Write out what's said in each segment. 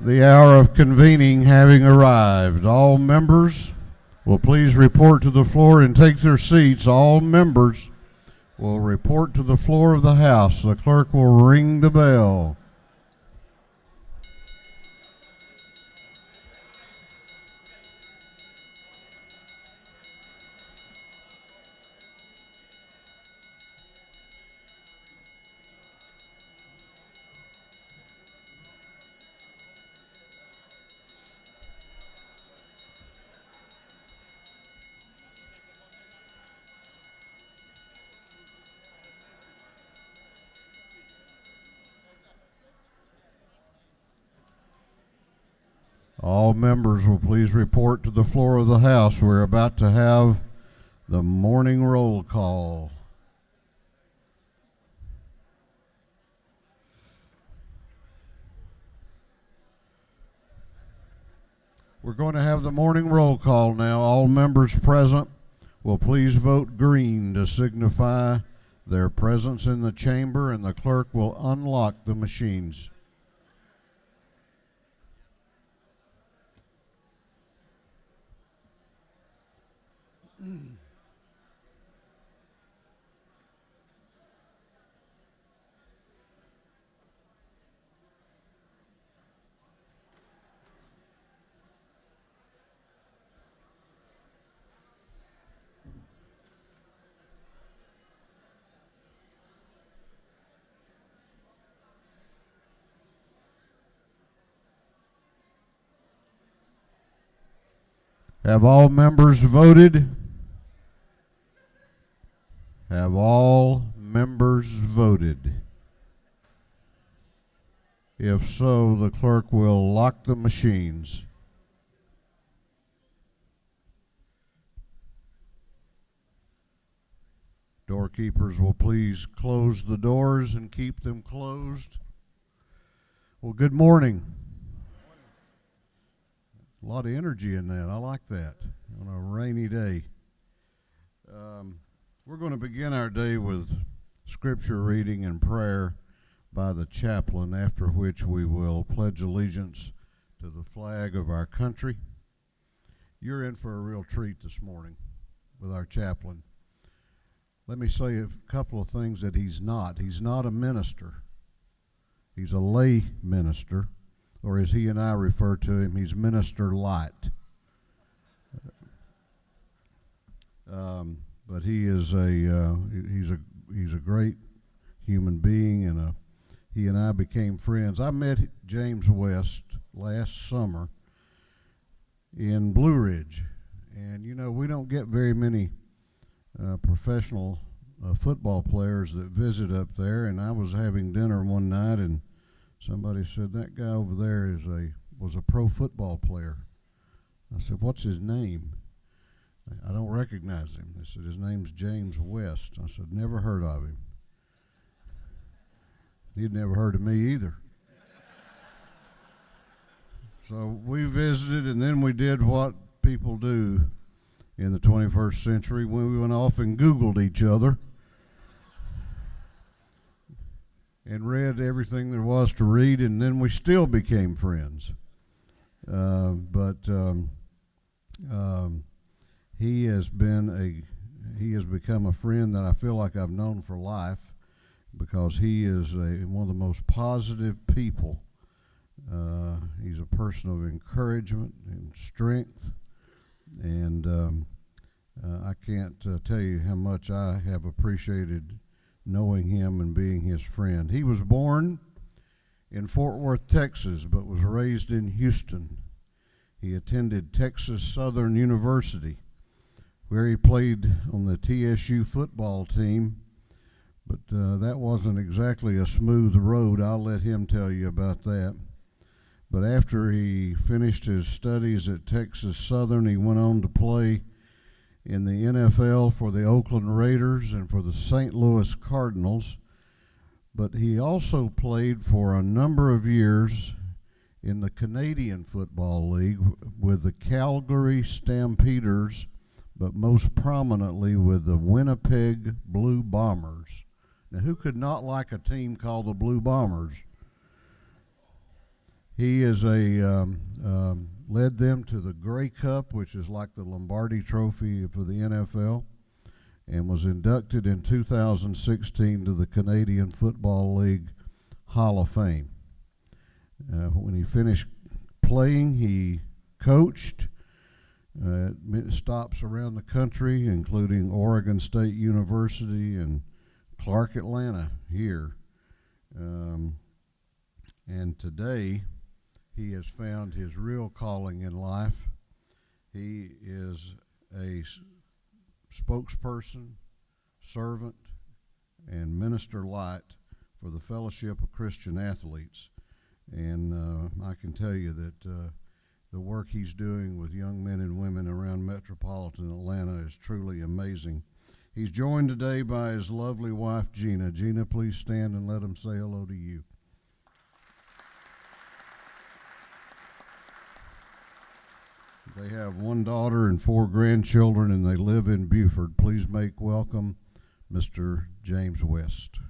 The hour of convening having arrived, all members will please report to the floor and take their seats. All members will report to the floor of the House. The clerk will ring the bell. All members will please report to the floor of the House. We're about to have the morning roll call. We're going to have the morning roll call now. All members present will please vote green to signify their presence in the chamber, and the clerk will unlock the machines. Have all members voted? Have all members voted? If so, the clerk will lock the machines. Doorkeepers will please close the doors and keep them closed. Well, good morning. A lot of energy in that. I like that on a rainy day. We're going to begin our day with scripture reading and prayer by the chaplain, after which we will pledge allegiance to the flag of our country. You're in for a real treat this morning with our chaplain. Let me say a couple of things that he's not. He's not a minister. He's a lay minister, or as he and I refer to him, he's Minister Light. But he is he's a great human being, and he and I became friends. I met James West last summer in Blue Ridge, and you know, we don't get very many professional football players that visit up there. And I was having dinner one night, and somebody said, that guy over there was a pro football player. I said, what's his name? I don't recognize him. They said, his name's James West. I said, never heard of him. He'd never heard of me either. So we visited, and then we did what people do in the 21st century when we went off and Googled each other and read everything there was to read, and then we still became friends. He has become a friend that I feel like I've known for life, because he is one of the most positive people. He's a person of encouragement and strength, and I can't tell you how much I have appreciated knowing him and being his friend. He was born in Fort Worth, Texas, but was raised in Houston. He attended Texas Southern University, where he played on the TSU football team, but that wasn't exactly a smooth road. I'll let him tell you about that. But after he finished his studies at Texas Southern, he went on to play in the NFL for the Oakland Raiders and for the St. Louis Cardinals. But he also played for a number of years in the Canadian Football League with the Calgary Stampeders, but most prominently with the Winnipeg Blue Bombers. Now, who could not like a team called the Blue Bombers? He is led them to the Grey Cup, which is like the Lombardi Trophy for the NFL, and was inducted in 2016 to the Canadian Football League Hall of Fame. When he finished playing, he coached stops around the country, including Oregon State University and Clark Atlanta here. And today, he has found his real calling in life. He is a spokesperson, servant, and minister light for the Fellowship of Christian Athletes. And I can tell you that the work he's doing with young men and women around metropolitan Atlanta is truly amazing. He's joined today by his lovely wife, Gina. Gina, please stand and let him say hello to you. They have one daughter and 4 grandchildren, and they live in Buford. Please make welcome Mr. James West.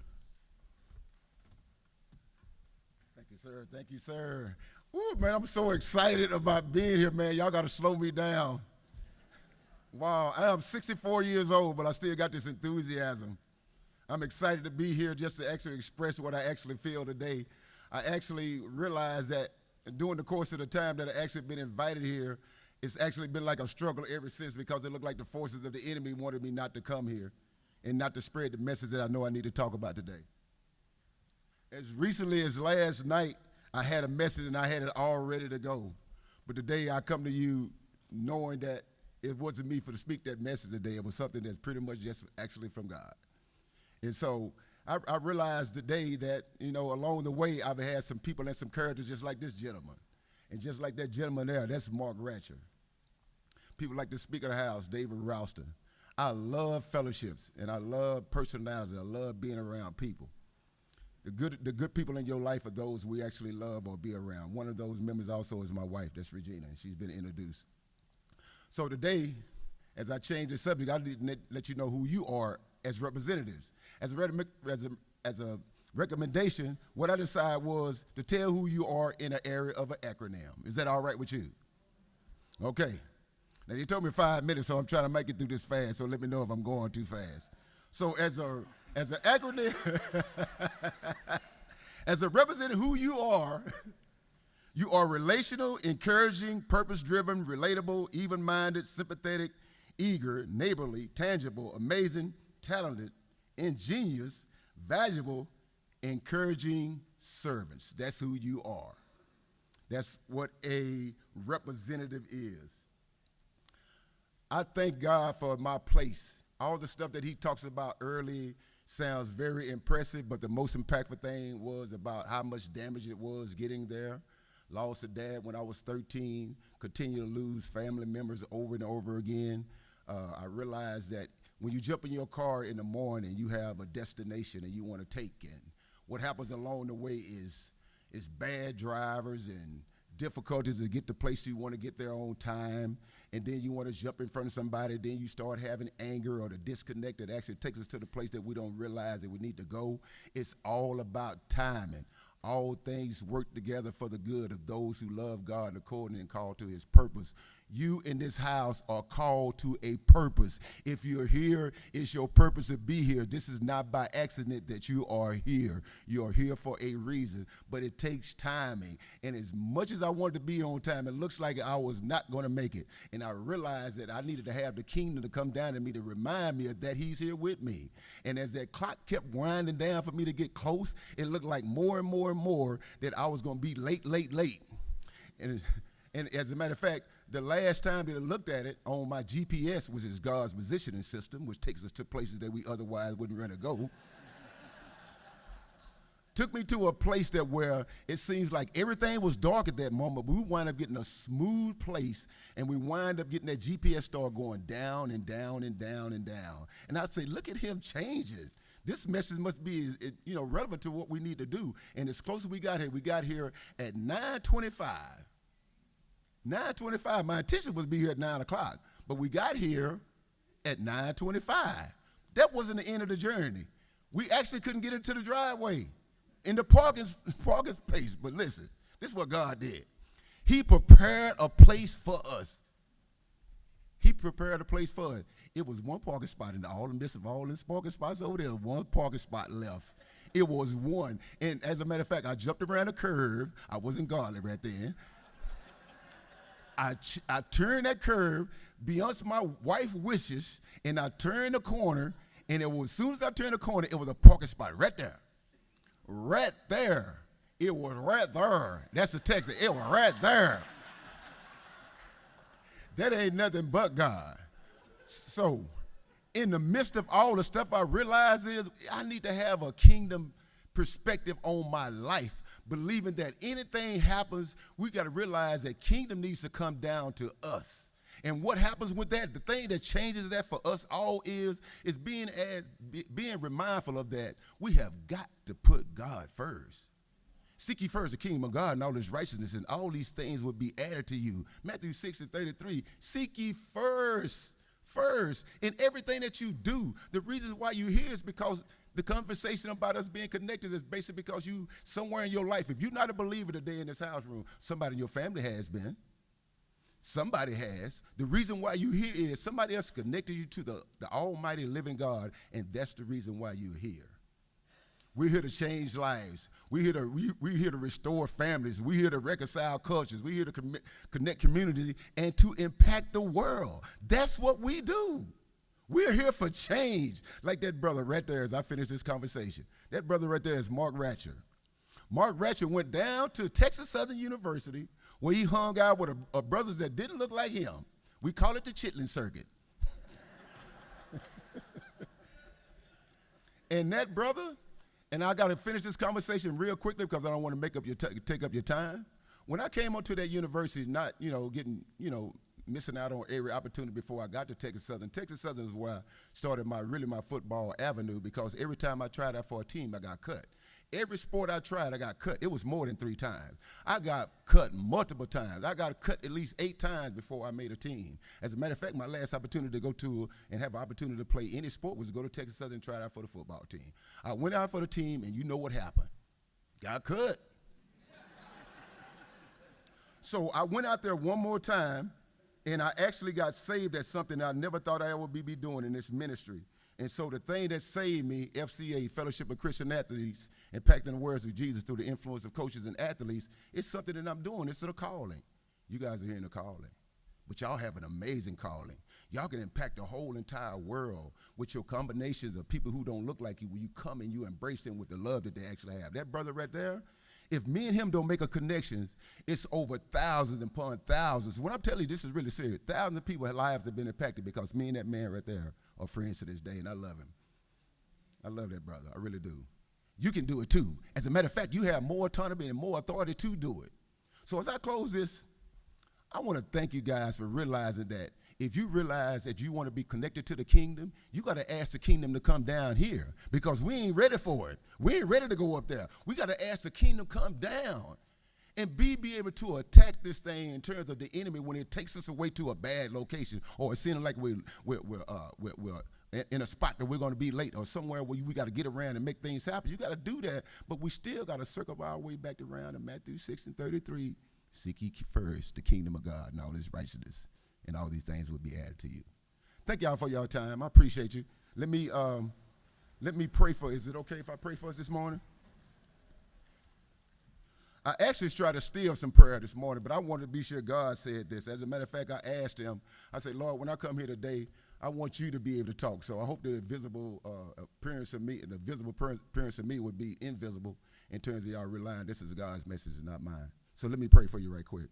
Thank you, sir. Thank you, sir. Ooh, man, I'm so excited about being here, man. Y'all got to slow me down. Wow, I am 64 years old, but I still got this enthusiasm. I'm excited to be here just to actually express what I actually feel today. I actually realized that during the course of the time that I actually been invited here, it's actually been like a struggle ever since, because it looked like the forces of the enemy wanted me not to come here and not to spread the message that I know I need to talk about today. As recently as last night, I had a message and I had it all ready to go. But today I come to you knowing that it wasn't me for to speak that message today. It was something that's pretty much just actually from God. And so I realized today that, along the way, I've had some people and some characters just like this gentleman. And just like that gentleman there, that's Mark Ratcher. People like the Speaker of the House, David Ralston. I love fellowships, and I love personalities, and I love being around people. The good people in your life are those we actually love or be around. One of those members also is my wife, that's Regina, and she's been introduced. So today, as I change the subject, I need to let you know who you are as representatives. As a recommendation, what I decided was to tell who you are in an area of an acronym. Is that all right with you? Okay. Now, you told me 5 minutes, so I'm trying to make it through this fast, so let me know if I'm going too fast. So as an acronym, as a representative who you are relational, encouraging, purpose-driven, relatable, even-minded, sympathetic, eager, neighborly, tangible, amazing, talented, ingenious, valuable, encouraging servants. That's who you are. That's what a representative is. I thank God for my place. All the stuff that he talks about early sounds very impressive, but the most impactful thing was about how much damage it was getting there. Lost a dad when I was 13, continue to lose family members over and over again. I realized that when you jump in your car in the morning, you have a destination and you want to take, and what happens along the way is bad drivers and difficulties to get the place you want to get there on time, and then you want to jump in front of somebody, then you start having anger or the disconnect that actually takes us to the place that we don't realize that we need to go. It's all about timing. All things work together for the good of those who love God according and called to his purpose. You in this house are called to a purpose. If you're here, it's your purpose to be here. This is not by accident that you are here. You are here for a reason, but it takes timing. And as much as I wanted to be on time, it looks like I was not going to make it. And I realized that I needed to have the kingdom to come down to me to remind me that he's here with me. And as that clock kept winding down for me to get close, it looked like more and more and more that I was going to be late. And as a matter of fact, the last time that I looked at it on my GPS, which is God's positioning system, which takes us to places that we otherwise wouldn't want to go, took me to a place that where it seems like everything was dark at that moment, but we wind up getting a smooth place, and we wind up getting that GPS star going down and down and down and down. And I'd say, look at him changing. This message must be, relevant to what we need to do. And as close as we got here at 9:25. 9:25. My intention was to be here at 9 o'clock, but we got here at 9:25. That wasn't the end of the journey. We actually couldn't get into the driveway in the parking space. But listen, This is what God did. He prepared a place for us. He prepared a place for us. It was one parking spot in all the midst of all these parking spots over there. One parking spot left. It was one. And as a matter of fact, I jumped around a curve. I wasn't godly right then. I turned that curve beyond my wife's wishes, and I turned the corner, and as soon as I turned the corner, it was a parking spot right there. Right there. It was right there. That's the text. It was right there. That ain't nothing but God. So, in the midst of all the stuff I realize is I need to have a kingdom perspective on my life, believing that anything happens, we got to realize that kingdom needs to come down to us. And what happens with that, the thing that changes that for us all is being remindful of that. We have got to put God first. Seek ye first the kingdom of God and all his righteousness, and all these things will be added to you. Matthew 6:33, seek ye first in everything that you do. The reason why you're here is because the conversation about us being connected is basically because you somewhere in your life, if you're not a believer today in this house room, somebody in your family has been. Somebody has. The reason why you're here is somebody else connected you to the almighty living God, and that's the reason why you're here. We're here to change lives. We're here to restore families. We're here to reconcile cultures. We're here to connect community and to impact the world. That's what we do. We're here for change. Like that brother right there as I finish this conversation. That brother right there is Mark Ratcher. Mark Ratcher went down to Texas Southern University where he hung out with brothers that didn't look like him. We call it the Chitlin Circuit. And that brother, and I got to finish this conversation real quickly because I don't want to take up your time. When I came onto that university, not, getting, missing out on every opportunity before I got to Texas Southern. Texas Southern is where I started my football avenue, because every time I tried out for a team, I got cut. Every sport I tried, I got cut. It was more than 3 times. I got cut multiple times. I got cut at least 8 times before I made a team. As a matter of fact, my last opportunity to go to and have an opportunity to play any sport was to go to Texas Southern and try out for the football team. I went out for the team, and you know what happened. Got cut. So I went out there one more time, and I actually got saved at something I never thought I would be doing in this ministry. And so the thing that saved me, FCA, Fellowship of Christian Athletes, impacting the words of Jesus through the influence of coaches and athletes, it's something that I'm doing. It's a calling. You guys are hearing a calling. But y'all have an amazing calling. Y'all can impact the whole entire world with your combinations of people who don't look like you when you come and you embrace them with the love that they actually have. That brother right there, if me and him don't make a connection, it's over thousands upon thousands. When I'm telling you, this is really serious. Thousands of people's lives have been impacted because me and that man right there are friends to this day, and I love him. I love that brother. I really do. You can do it too. As a matter of fact, you have more autonomy and more authority to do it. So as I close this, I want to thank you guys for realizing that if you realize that you want to be connected to the kingdom, you got to ask the kingdom to come down here, because we ain't ready for it. We ain't ready to go up there. We got to ask the kingdom come down and be able to attack this thing in terms of the enemy when it takes us away to a bad location, or it seems like we're in a spot that we're going to be late, or somewhere where we got to get around and make things happen. You got to do that, but we still got to circle our way back around to Matthew 6:33. Seek ye first the kingdom of God and all his righteousness, and all these things will be added to you. Thank y'all for your time. I appreciate you. Let me pray for. Is it okay if I pray for us this morning? I actually tried to steal some prayer this morning, but I wanted to be sure God said this. As a matter of fact, I asked him, I said, Lord, when I come here today, I want you to be able to talk. So I hope the visible appearance of me, the visible appearance of me would be invisible in terms of y'all relying. This is God's message and not mine. So let me pray for you right quick.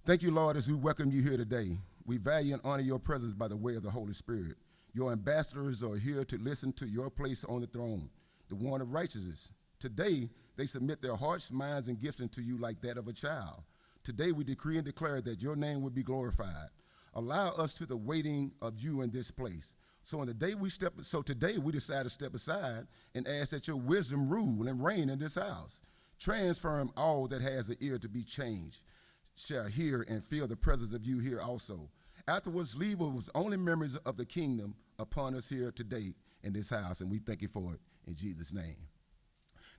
Thank you, Lord, as we welcome you here today. We value and honor your presence by the way of the Holy Spirit. Your ambassadors are here to listen to your place on the throne, the one of righteousness. Today, they submit their hearts, minds, and gifts into you like that of a child. Today, we decree and declare that your name will be glorified. Allow us to the waiting of you in this place. So today, we decide to step aside and ask that your wisdom rule and reign in this house. Transform all that has an ear to be changed, shall hear and feel the presence of you here also. Afterwards, leave us only memories of the kingdom upon us here today in this house, and we thank you for it in Jesus' name.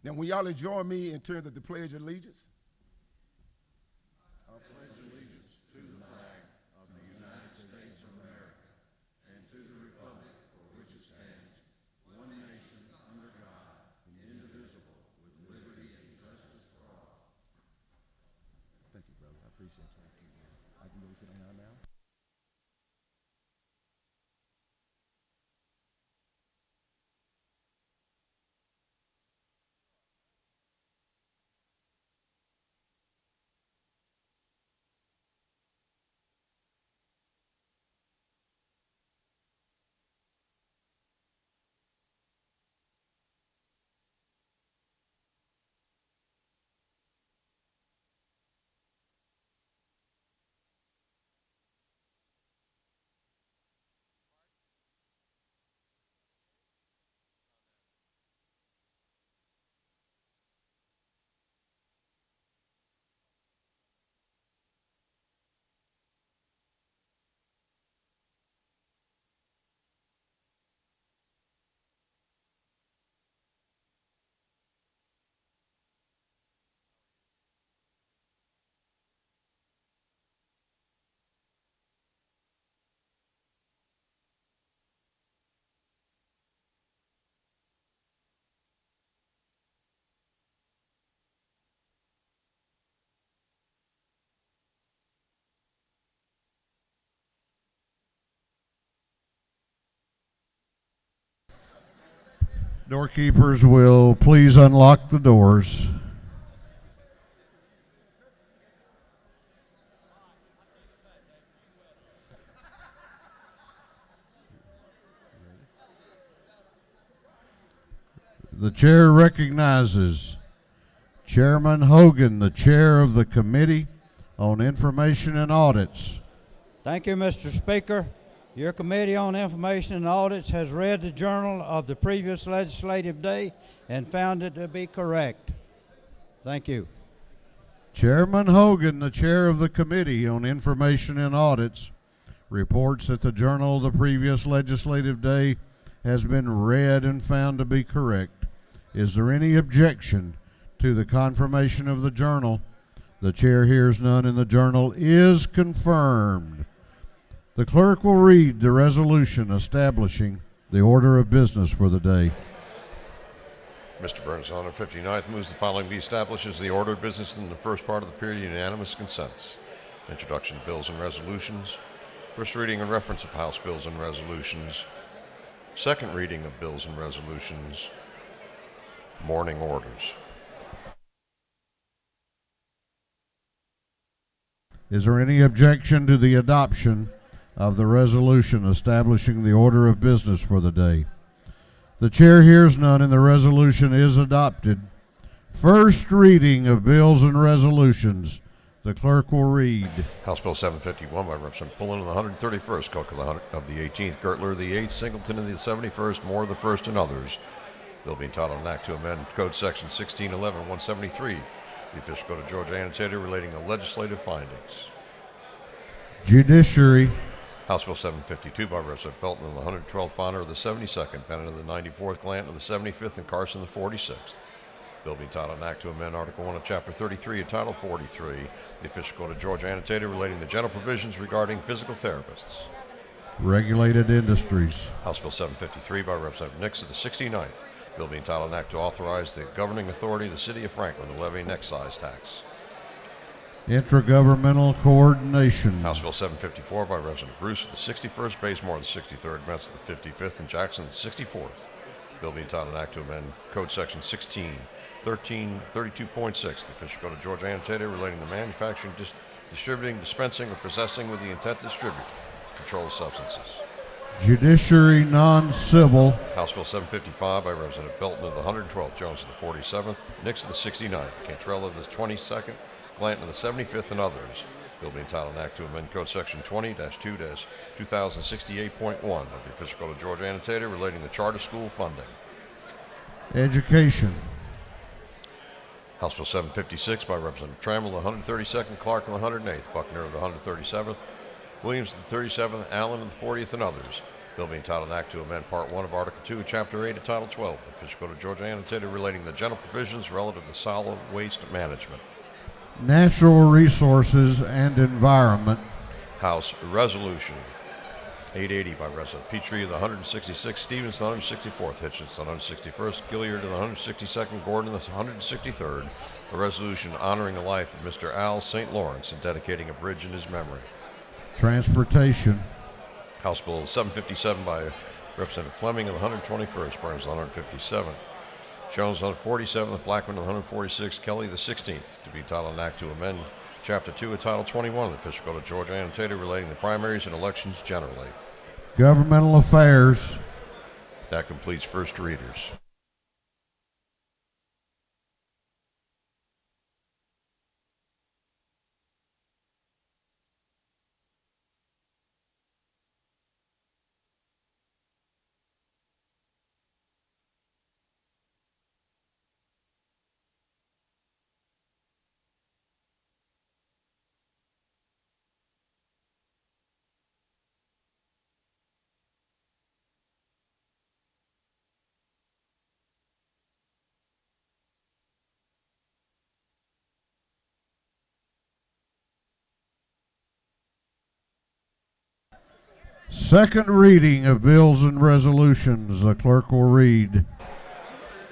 Now, when y'all join me in terms of the Pledge of Allegiance. Doorkeepers will please unlock the doors. The chair recognizes Chairman Hogan, the chair of the Committee on Information and Audits. Thank you, Mr. Speaker. Your Committee on Information and Audits has read the journal of the previous legislative day and found it to be correct. Thank you. Chairman Hogan, the chair of the Committee on Information and Audits, reports that the journal of the previous legislative day has been read and found to be correct. Is there any objection to the confirmation of the journal? The chair hears none, and the journal is confirmed. The clerk will read the resolution establishing the order of business for the day. Mr. Burns, on the 59th, moves the following be established as the order of business in the first part of the period, unanimous consents. Introduction of bills and resolutions. First reading and reference of House bills and resolutions. Second reading of bills and resolutions. Morning orders. Is there any objection to the adoption of the resolution establishing the order of business for the day? The chair hears none, and the resolution is adopted. First reading of bills and resolutions. The clerk will read. House Bill 751 by Representative Pullen of the 131st, Cook of the 18th, Gertler of the 8th, Singleton of the 71st, Moore of the 1st, and others. Bill being entitled an act to amend Code Section 1611-173, the official code of Georgia annotated relating to legislative findings. Judiciary. House Bill 752 by Representative Pelton of the 112th, Bonner of the 72nd, Bennett of the 94th, Glanton of the 75th, and Carson of the 46th. Bill being entitled an act to amend Article 1 of Chapter 33 of Title 43, the official code of Georgia annotated relating to general provisions regarding physical therapists. Regulated industries. House Bill 753 by Representative Nix of the 69th. Bill being entitled an act to authorize the governing authority of the city of Franklin to levy an excise tax. Intergovernmental coordination. House Bill 754 by Representative Bruce of the 61st, Bazemore of the 63rd, Metz of the 55th, and Jackson of the 64th. Bill being entitled an act to amend Code Section 1632.6, the official code of Georgia annotated relating to manufacturing, distributing, dispensing, or possessing with the intent to distribute controlled substances. Judiciary non-civil. House Bill 755 by Representative Belton of the 112th, Jones of the 47th, Nix of the 69th, Cantrell of the 22nd, Glanton of the 75th, and others. Bill being entitled an act to amend Code Section 20-2-2068.1 of the official code of Georgia annotated relating to charter school funding. Education. House Bill 756 by Representative Trammell of the 132nd, Clark of the 108th, Buckner of the 137th, Williams of the 37th, Allen of the 40th, and others. Bill being entitled an act to amend Part 1 of Article 2 of Chapter 8 of Title 12 of the official code of Georgia annotated relating to general provisions relative to solid waste management. Natural resources and environment. House Resolution 880 by Representative Petrie of the 166th, Stevens of the 164th, Hitchens of the 161st, Gilliard of the 162nd, Gordon of the 163rd, a resolution honoring the life of Mr. Al St. Lawrence and dedicating a bridge in his memory. Transportation. House Bill 757 by Representative Fleming of the 121st, Burns the 157th, Jones the 147th, Blackman the 146th, Kelly the 16th, to be titled an act to amend Chapter 2 of Title 21 of the Official Code of Georgia annotated relating to primaries and elections generally. Governmental Affairs. That completes first readers. Second reading of bills and resolutions. The clerk will read.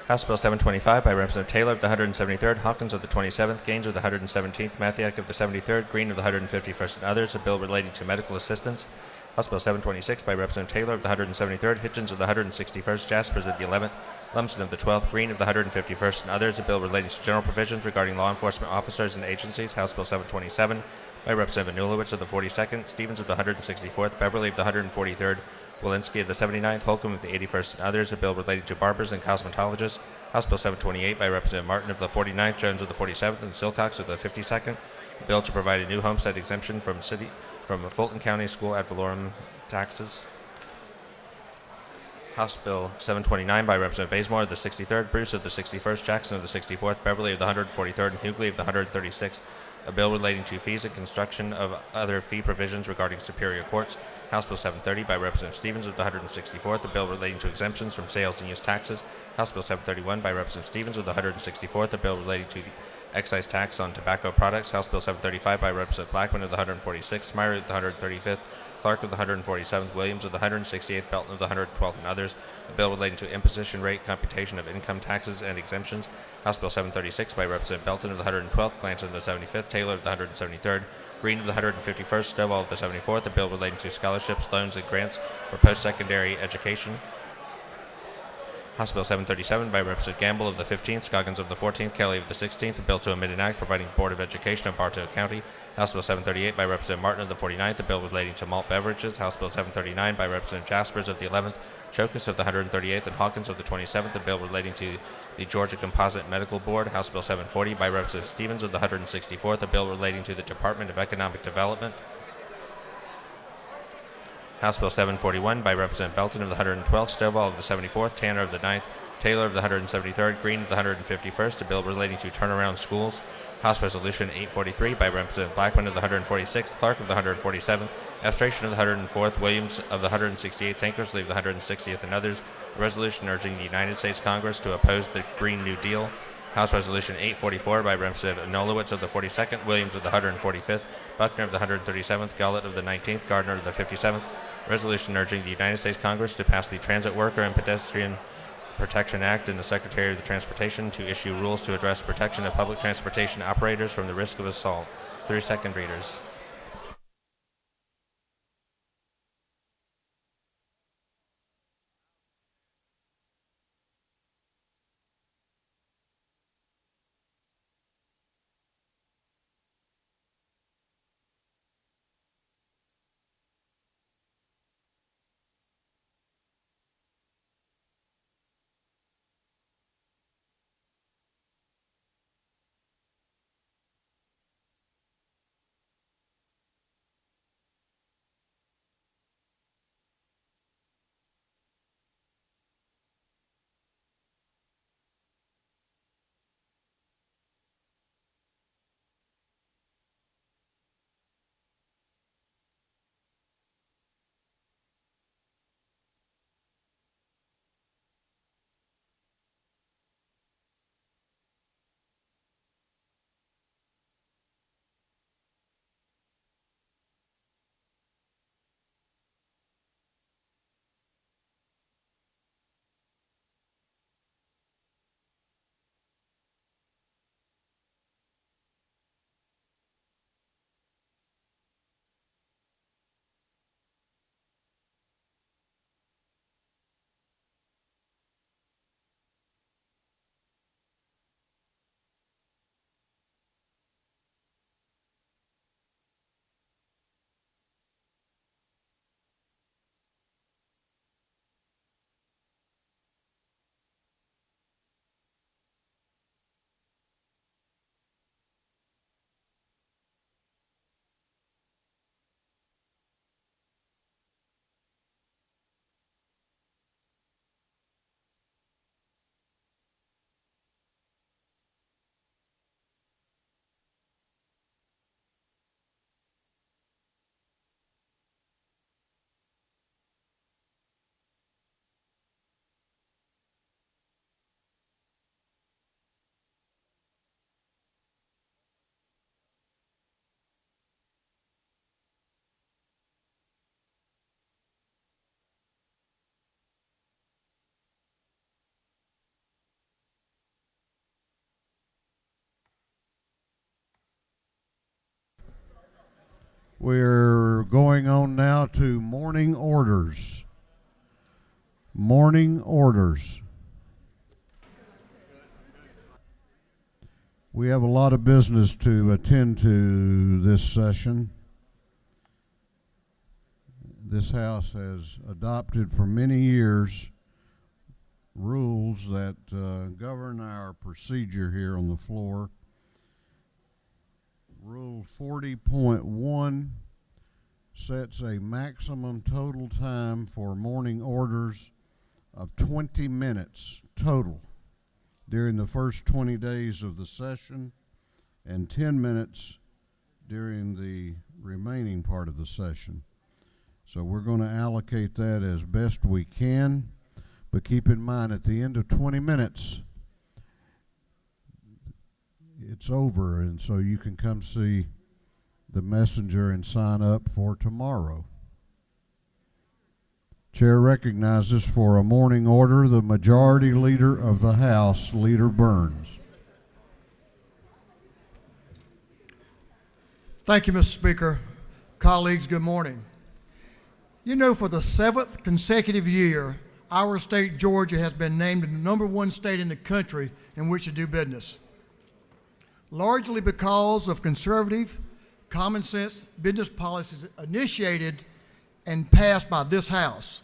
House Bill 725 by Representative Taylor of the 173rd, Hawkins of the 27th, Gaines of the 117th, Mathiak of the 73rd, Green of the 151st, and others. A bill relating to medical assistance. House Bill 726 by Representative Taylor of the 173rd, Hitchens of the 161st, Jaspers of the 11th, Lumsden of the 12th, Green of the 151st, and others. A bill relating to general provisions regarding law enforcement officers and agencies. House Bill 727 by Representative Anulowicz of the 42nd, Stevens of the 164th, Beverly of the 143rd, Walensky of the 79th, Holcomb of the 81st, and others. A bill relating to barbers and cosmetologists. House Bill 728 by Representative Martin of the 49th, Jones of the 47th, and Silcox of the 52nd. A bill to provide a new homestead exemption from Fulton County school ad valorem taxes. House Bill 729 by Representative Bazemore of the 63rd, Bruce of the 61st, Jackson of the 64th, Beverly of the 143rd, and Hughley of the 136th. A bill relating to fees and construction of other fee provisions regarding superior courts. House Bill 730 by Representative Stevens of the 164th, a bill relating to exemptions from sales and use taxes. House Bill 731 by Representative Stevens of the 164th, a bill relating to the excise tax on tobacco products. House Bill 735 by Representative Blackman of the 146th, Smyrie of the 135th, Clark of the 147th, Williams of the 168th, Belton of the 112th, and others. A bill relating to imposition rate computation of income taxes and exemptions. House Bill 736 by Representative Belton of the 112th, Clancy of the 75th, Taylor of the 173rd, Green of the 151st, Stovall of the 74th, a bill relating to scholarships, loans, and grants for post-secondary education. House Bill 737 by Representative Gamble of the 15th, Scoggins of the 14th, Kelly of the 16th, a bill to amend an act providing Board of Education of Bartow County. House Bill 738 by Representative Martin of the 49th, a bill relating to malt beverages. House Bill 739 by Representative Jaspers of the 11th, Chokas of the 138th, and Hawkins of the 27th, a bill relating to the Georgia Composite Medical Board. House Bill 740 by Representative Stevens of the 164th, a bill relating to the Department of Economic Development. House Bill 741 by Representative Belton of the 112th, Stovall of the 74th, Tanner of the 9th, Taylor of the 173rd, Green of the 151st, a bill relating to turnaround schools. House Resolution 843 by Representative Blackman of the 146th, Clark of the 147th, Astration of the 104th, Williams of the 168th, Tankersley of the 160th, and others. A resolution urging the United States Congress to oppose the Green New Deal. House Resolution 844 by Representative Anulowicz of the 42nd, Williams of the 145th, Buckner of the 137th, Gullett of the 19th, Gardner of the 57th. Resolution urging the United States Congress to pass the Transit Worker and Pedestrian Protection Act and the Secretary of the Transportation to issue rules to address protection of public transportation operators from the risk of assault. 3 second readers. We're going on now to morning orders. Morning orders. We have a lot of business to attend to this session. This House has adopted for many years rules that govern our procedure here on the floor. Rule 40.1 sets a maximum total time for morning orders of 20 minutes total during the first 20 days of the session and 10 minutes during the remaining part of the session. So we're going to allocate that as best we can, but keep in mind at the end of 20 minutes, it's over, and so you can come see the messenger and sign up for tomorrow. Chair recognizes for a morning order the Majority Leader of the House, Leader Burns. Thank you, Mr. Speaker. Colleagues, good morning. You know, for the 7th consecutive year, our state, Georgia, has been named the #1 state in the country in which to do business, largely because of conservative, common sense business policies initiated and passed by this House.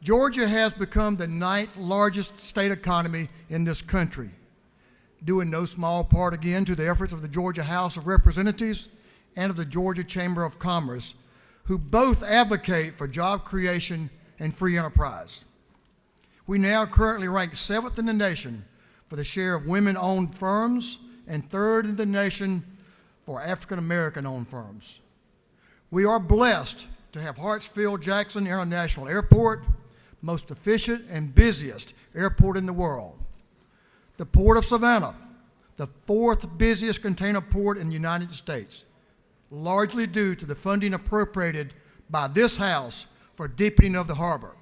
Georgia has become the 9th largest state economy in this country, due in no small part again to the efforts of the Georgia House of Representatives and of the Georgia Chamber of Commerce, who both advocate for job creation and free enterprise. We now currently rank 7th in the nation for the share of women-owned firms and 3rd in the nation for African-American-owned firms. We are blessed to have Hartsfield-Jackson International Airport, most efficient and busiest airport in the world. The Port of Savannah, the 4th busiest container port in the United States, largely due to the funding appropriated by this House for deepening of the harbor.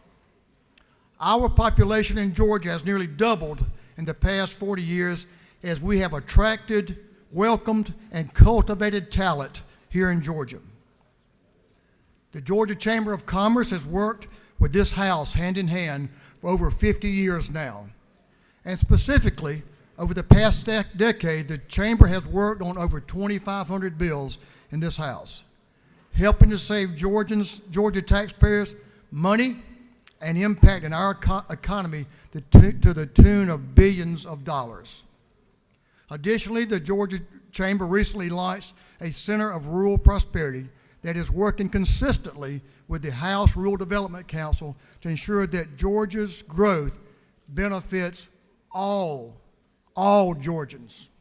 Our population in Georgia has nearly doubled in the past 40 years as we have attracted, welcomed, and cultivated talent here in Georgia. The Georgia Chamber of Commerce has worked with this House hand in hand for over 50 years now. And specifically, over the past decade, the Chamber has worked on over 2,500 bills in this House, helping to save Georgia taxpayers money and impacting our economy to the tune of billions of dollars. Additionally, the Georgia Chamber recently launched a Center of Rural Prosperity that is working consistently with the House Rural Development Council to ensure that Georgia's growth benefits all Georgians.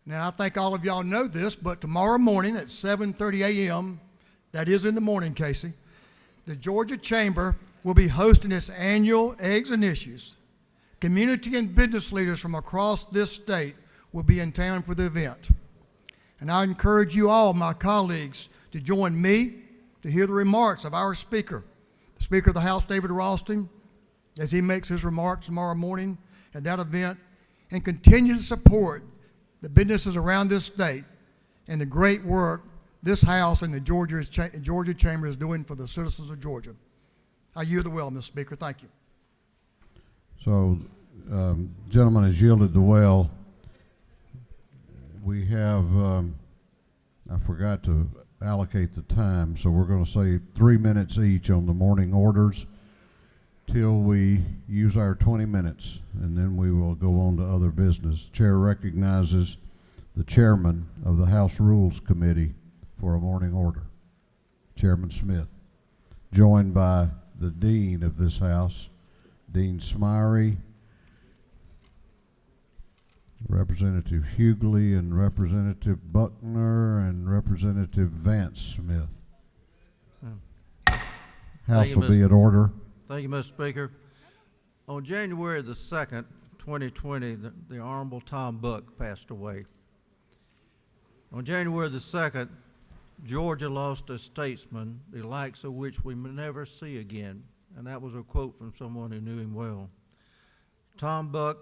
Now, I think all of y'all know this, but tomorrow morning at 7:30 a.m., that is in the morning, Casey, the Georgia Chamber will be hosting its annual Eggs and Issues. Community and business leaders from across this state will be in town for the event. And I encourage you all, my colleagues, to join me to hear the remarks of our Speaker, the Speaker of the House, David Ralston, as he makes his remarks tomorrow morning at that event, and continue to support the businesses around this state and the great work this House and the Georgia Chamber is doing for the citizens of Georgia. I yield the well, Mr. Speaker. Thank you. So, gentleman has yielded the well. We have, I forgot to allocate the time, so we're going to say 3 minutes each on the morning orders till we use our 20 minutes, and then we will go on to other business. Chair recognizes the chairman of the House Rules Committee for a morning order, Chairman Smith, joined by the Dean of this House, Dean Smyrie, Representative Hughley, and Representative Buckner, and Representative Vance Smith. House will be in order. Thank you, Mr. Speaker. On January the 2nd, 2020, the Honorable Tom Buck passed away. On January the 2nd, Georgia lost a statesman, the likes of which we may never see again, and that was a quote from someone who knew him well. Tom Buck,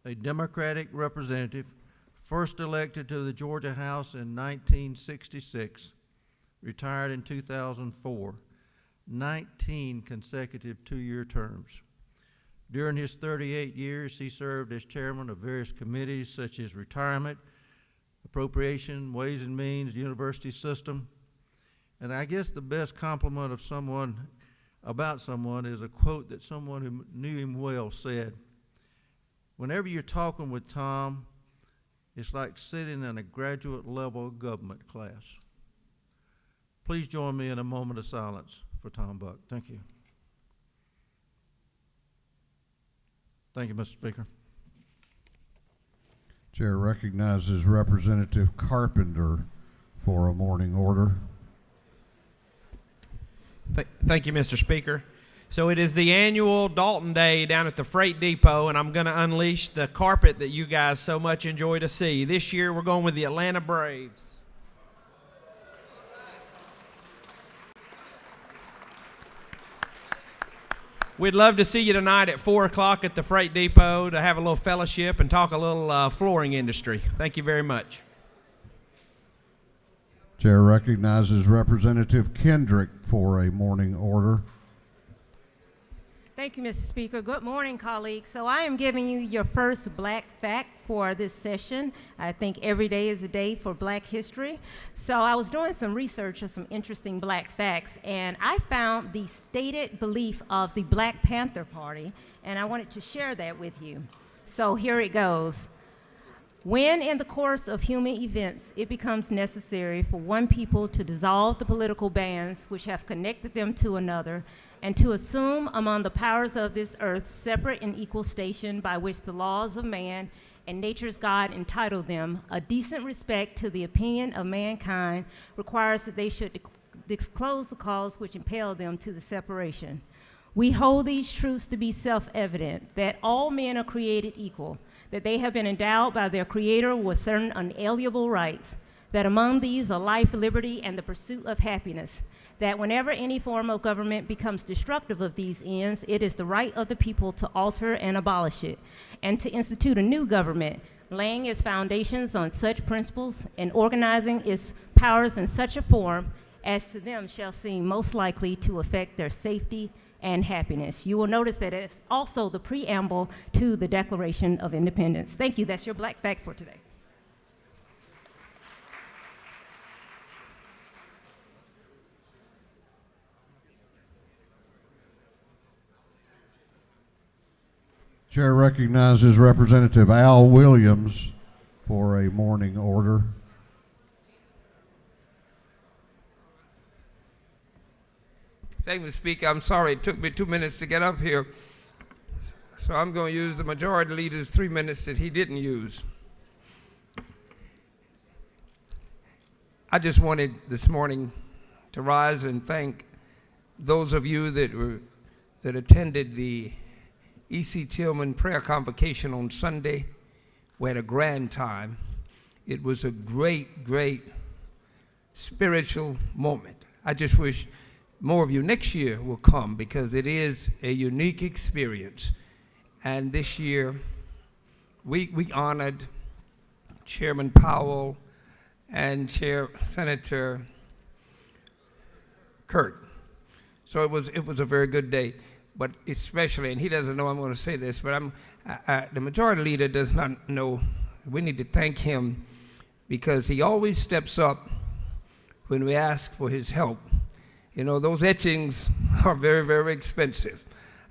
a Democratic representative first elected to the Georgia House in 1966, retired in 2004, 19 consecutive two-year terms. During his 38 years, he served as chairman of various committees such as retirement, appropriation, ways and means, university system. And I guess the best compliment of someone about someone is a quote that someone who knew him well said. Whenever you're talking with Tom, it's like sitting in a graduate level government class. Please join me in a moment of silence for Tom Buck. Thank you. Thank you, Mr. Speaker. Chair recognizes Representative Carpenter for a morning order. Thank you, Mr. Speaker. So it is the annual Dalton Day down at the Freight Depot, and I'm going to unleash the carpet that you guys so much enjoy to see. This year we're going with the Atlanta Braves. We'd love to see you tonight at 4 o'clock at the Freight Depot to have a little fellowship and talk a little flooring industry. Thank you very much. Chair recognizes Representative Kendrick for a morning order. Thank you, Mr. Speaker. Good morning, colleagues. So I am giving you your first black fact for this session. I think every day is a day for black history. So I was doing some research on some interesting black facts, and I found the stated belief of the Black Panther Party, and I wanted to share that with you. So here it goes. When in the course of human events it becomes necessary for one people to dissolve the political bands which have connected them to another, and to assume among the powers of this earth separate and equal station by which the laws of man and nature's God entitle them, a decent respect to the opinion of mankind requires that they should disclose the cause which impelled them to the separation. We hold these truths to be self-evident, that all men are created equal, that they have been endowed by their Creator with certain unalienable rights, that among these are life, liberty, and the pursuit of happiness, that whenever any form of government becomes destructive of these ends, it is the right of the people to alter and abolish it, and to institute a new government, laying its foundations on such principles and organizing its powers in such a form as to them shall seem most likely to affect their safety and happiness. You will notice that it's also the preamble to the Declaration of Independence. Thank you. That's your Black Fact for today. Chair recognizes Representative Al Williams for a morning order. Thank you, Speaker. I'm sorry it took me 2 minutes to get up here, so I'm going to use the Majority Leader's 3 minutes that he didn't use. I just wanted this morning to rise and thank those of you that attended the E.C. Tillman prayer convocation on Sunday. We had a grand time. It was a great, great spiritual moment. I just wish more of you next year will come, because it is a unique experience. And this year, we honored Chairman Powell and Senator Kurt. So it was a very good day. But especially, and he doesn't know I'm going to say this, but the Majority Leader does not know, we need to thank him, because he always steps up when we ask for his help. You know, those etchings are very, very expensive.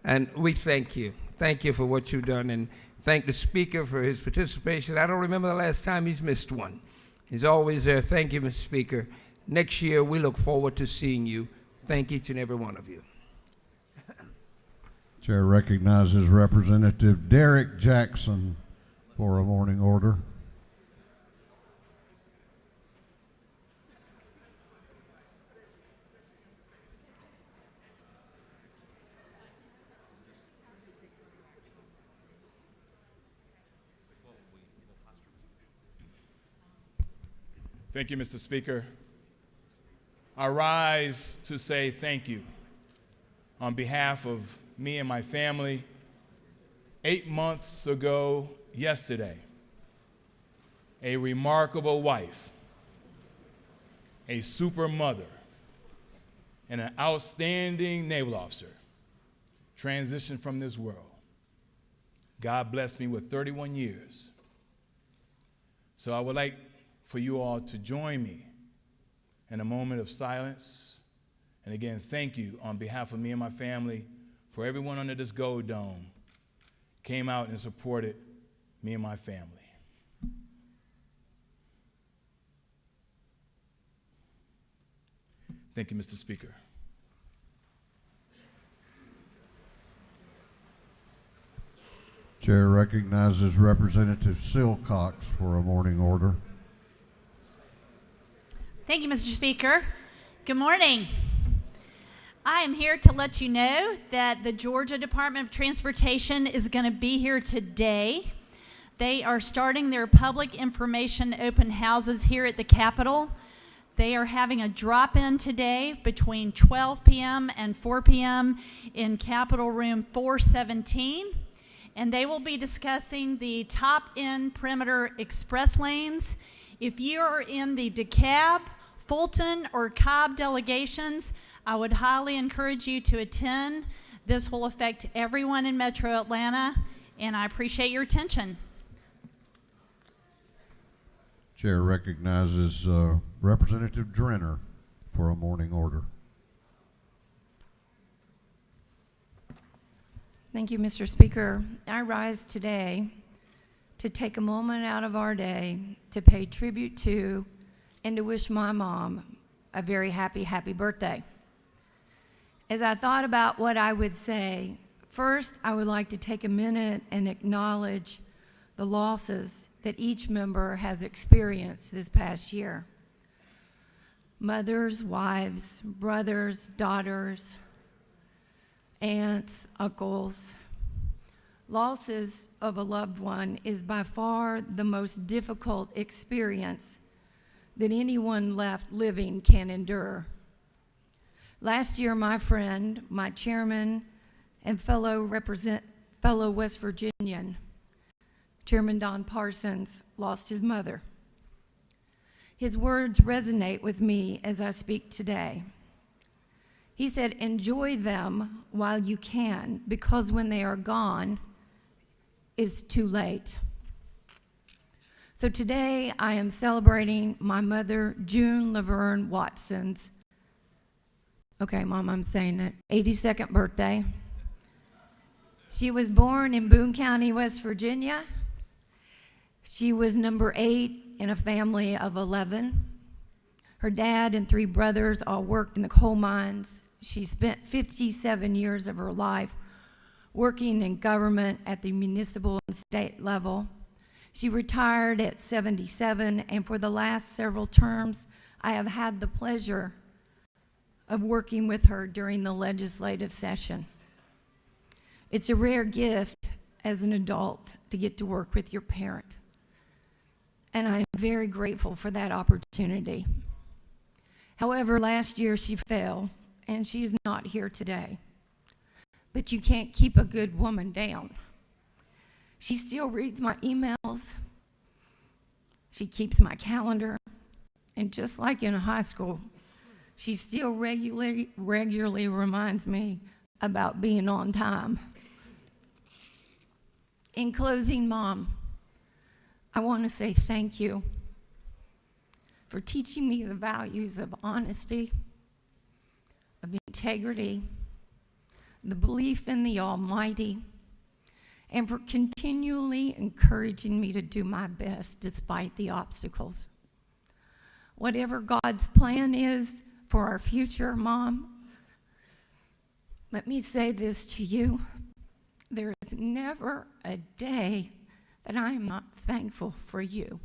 And we thank you. Thank you for what you've done, and thank the Speaker for his participation. I don't remember the last time he's missed one. He's always there. Thank you, Mr. Speaker. Next year, we look forward to seeing you. Thank each and every one of you. Chair recognizes Representative Derek Jackson for a morning order. Thank you, Mr. Speaker. I rise to say thank you on behalf of me and my family. 8 months ago yesterday, a remarkable wife, a super mother, and an outstanding naval officer, transitioned from this world. God blessed me with 31 years. So I would like for you all to join me in a moment of silence. And again, thank you on behalf of me and my family for everyone under this gold dome came out and supported me and my family. Thank you, Mr. Speaker. Chair recognizes Representative Silcox for a morning order. Thank you, Mr. Speaker. Good morning. I am here to let you know that the Georgia Department of Transportation is going to be here today. They are starting their public information open houses here at the Capitol. They are having a drop-in today between 12 p.m. and 4 p.m. in Capitol Room 417. And they will be discussing the top-end perimeter express lanes. If you are in the DeKalb, Fulton, or Cobb delegations, I would highly encourage you to attend. This will affect everyone in Metro Atlanta, and I appreciate your attention. Chair recognizes Representative Drenner for a morning order. Thank you, Mr. Speaker. I rise today to take a moment out of our day to pay tribute to and to wish my mom a very happy birthday. As I thought about what I would say, first I would like to take a minute and acknowledge the losses that each member has experienced this past year. Mothers, wives, brothers, daughters, aunts, uncles. Losses of a loved one is by far the most difficult experience that anyone left living can endure. Last year, my friend, my chairman, and fellow West Virginian, Chairman Don Parsons, lost his mother. His words resonate with me as I speak today. He said, "Enjoy them while you can, because when they are gone, it's too late." So today I am celebrating my mother, June Laverne Watson's, okay, Mom, I'm saying it, 82nd birthday. She was born in Boone County, West Virginia. She was number 8 in a family of 11. Her dad and 3 brothers all worked in the coal mines. She spent 57 years of her life working in government at the municipal and state level. She retired at 77, and for the last several terms, I have had the pleasure of working with her during the legislative session. It's a rare gift as an adult to get to work with your parent, and I am very grateful for that opportunity. However, last year she fell, and she is not here today. But you can't keep a good woman down. She still reads my emails. She keeps my calendar. And just like in high school, she still regularly reminds me about being on time. In closing, Mom, I want to say thank you for teaching me the values of honesty, of integrity, the belief in the Almighty, and for continually encouraging me to do my best despite the obstacles. Whatever God's plan is for our future, Mom, let me say this to you. There is never a day that I am not thankful for you.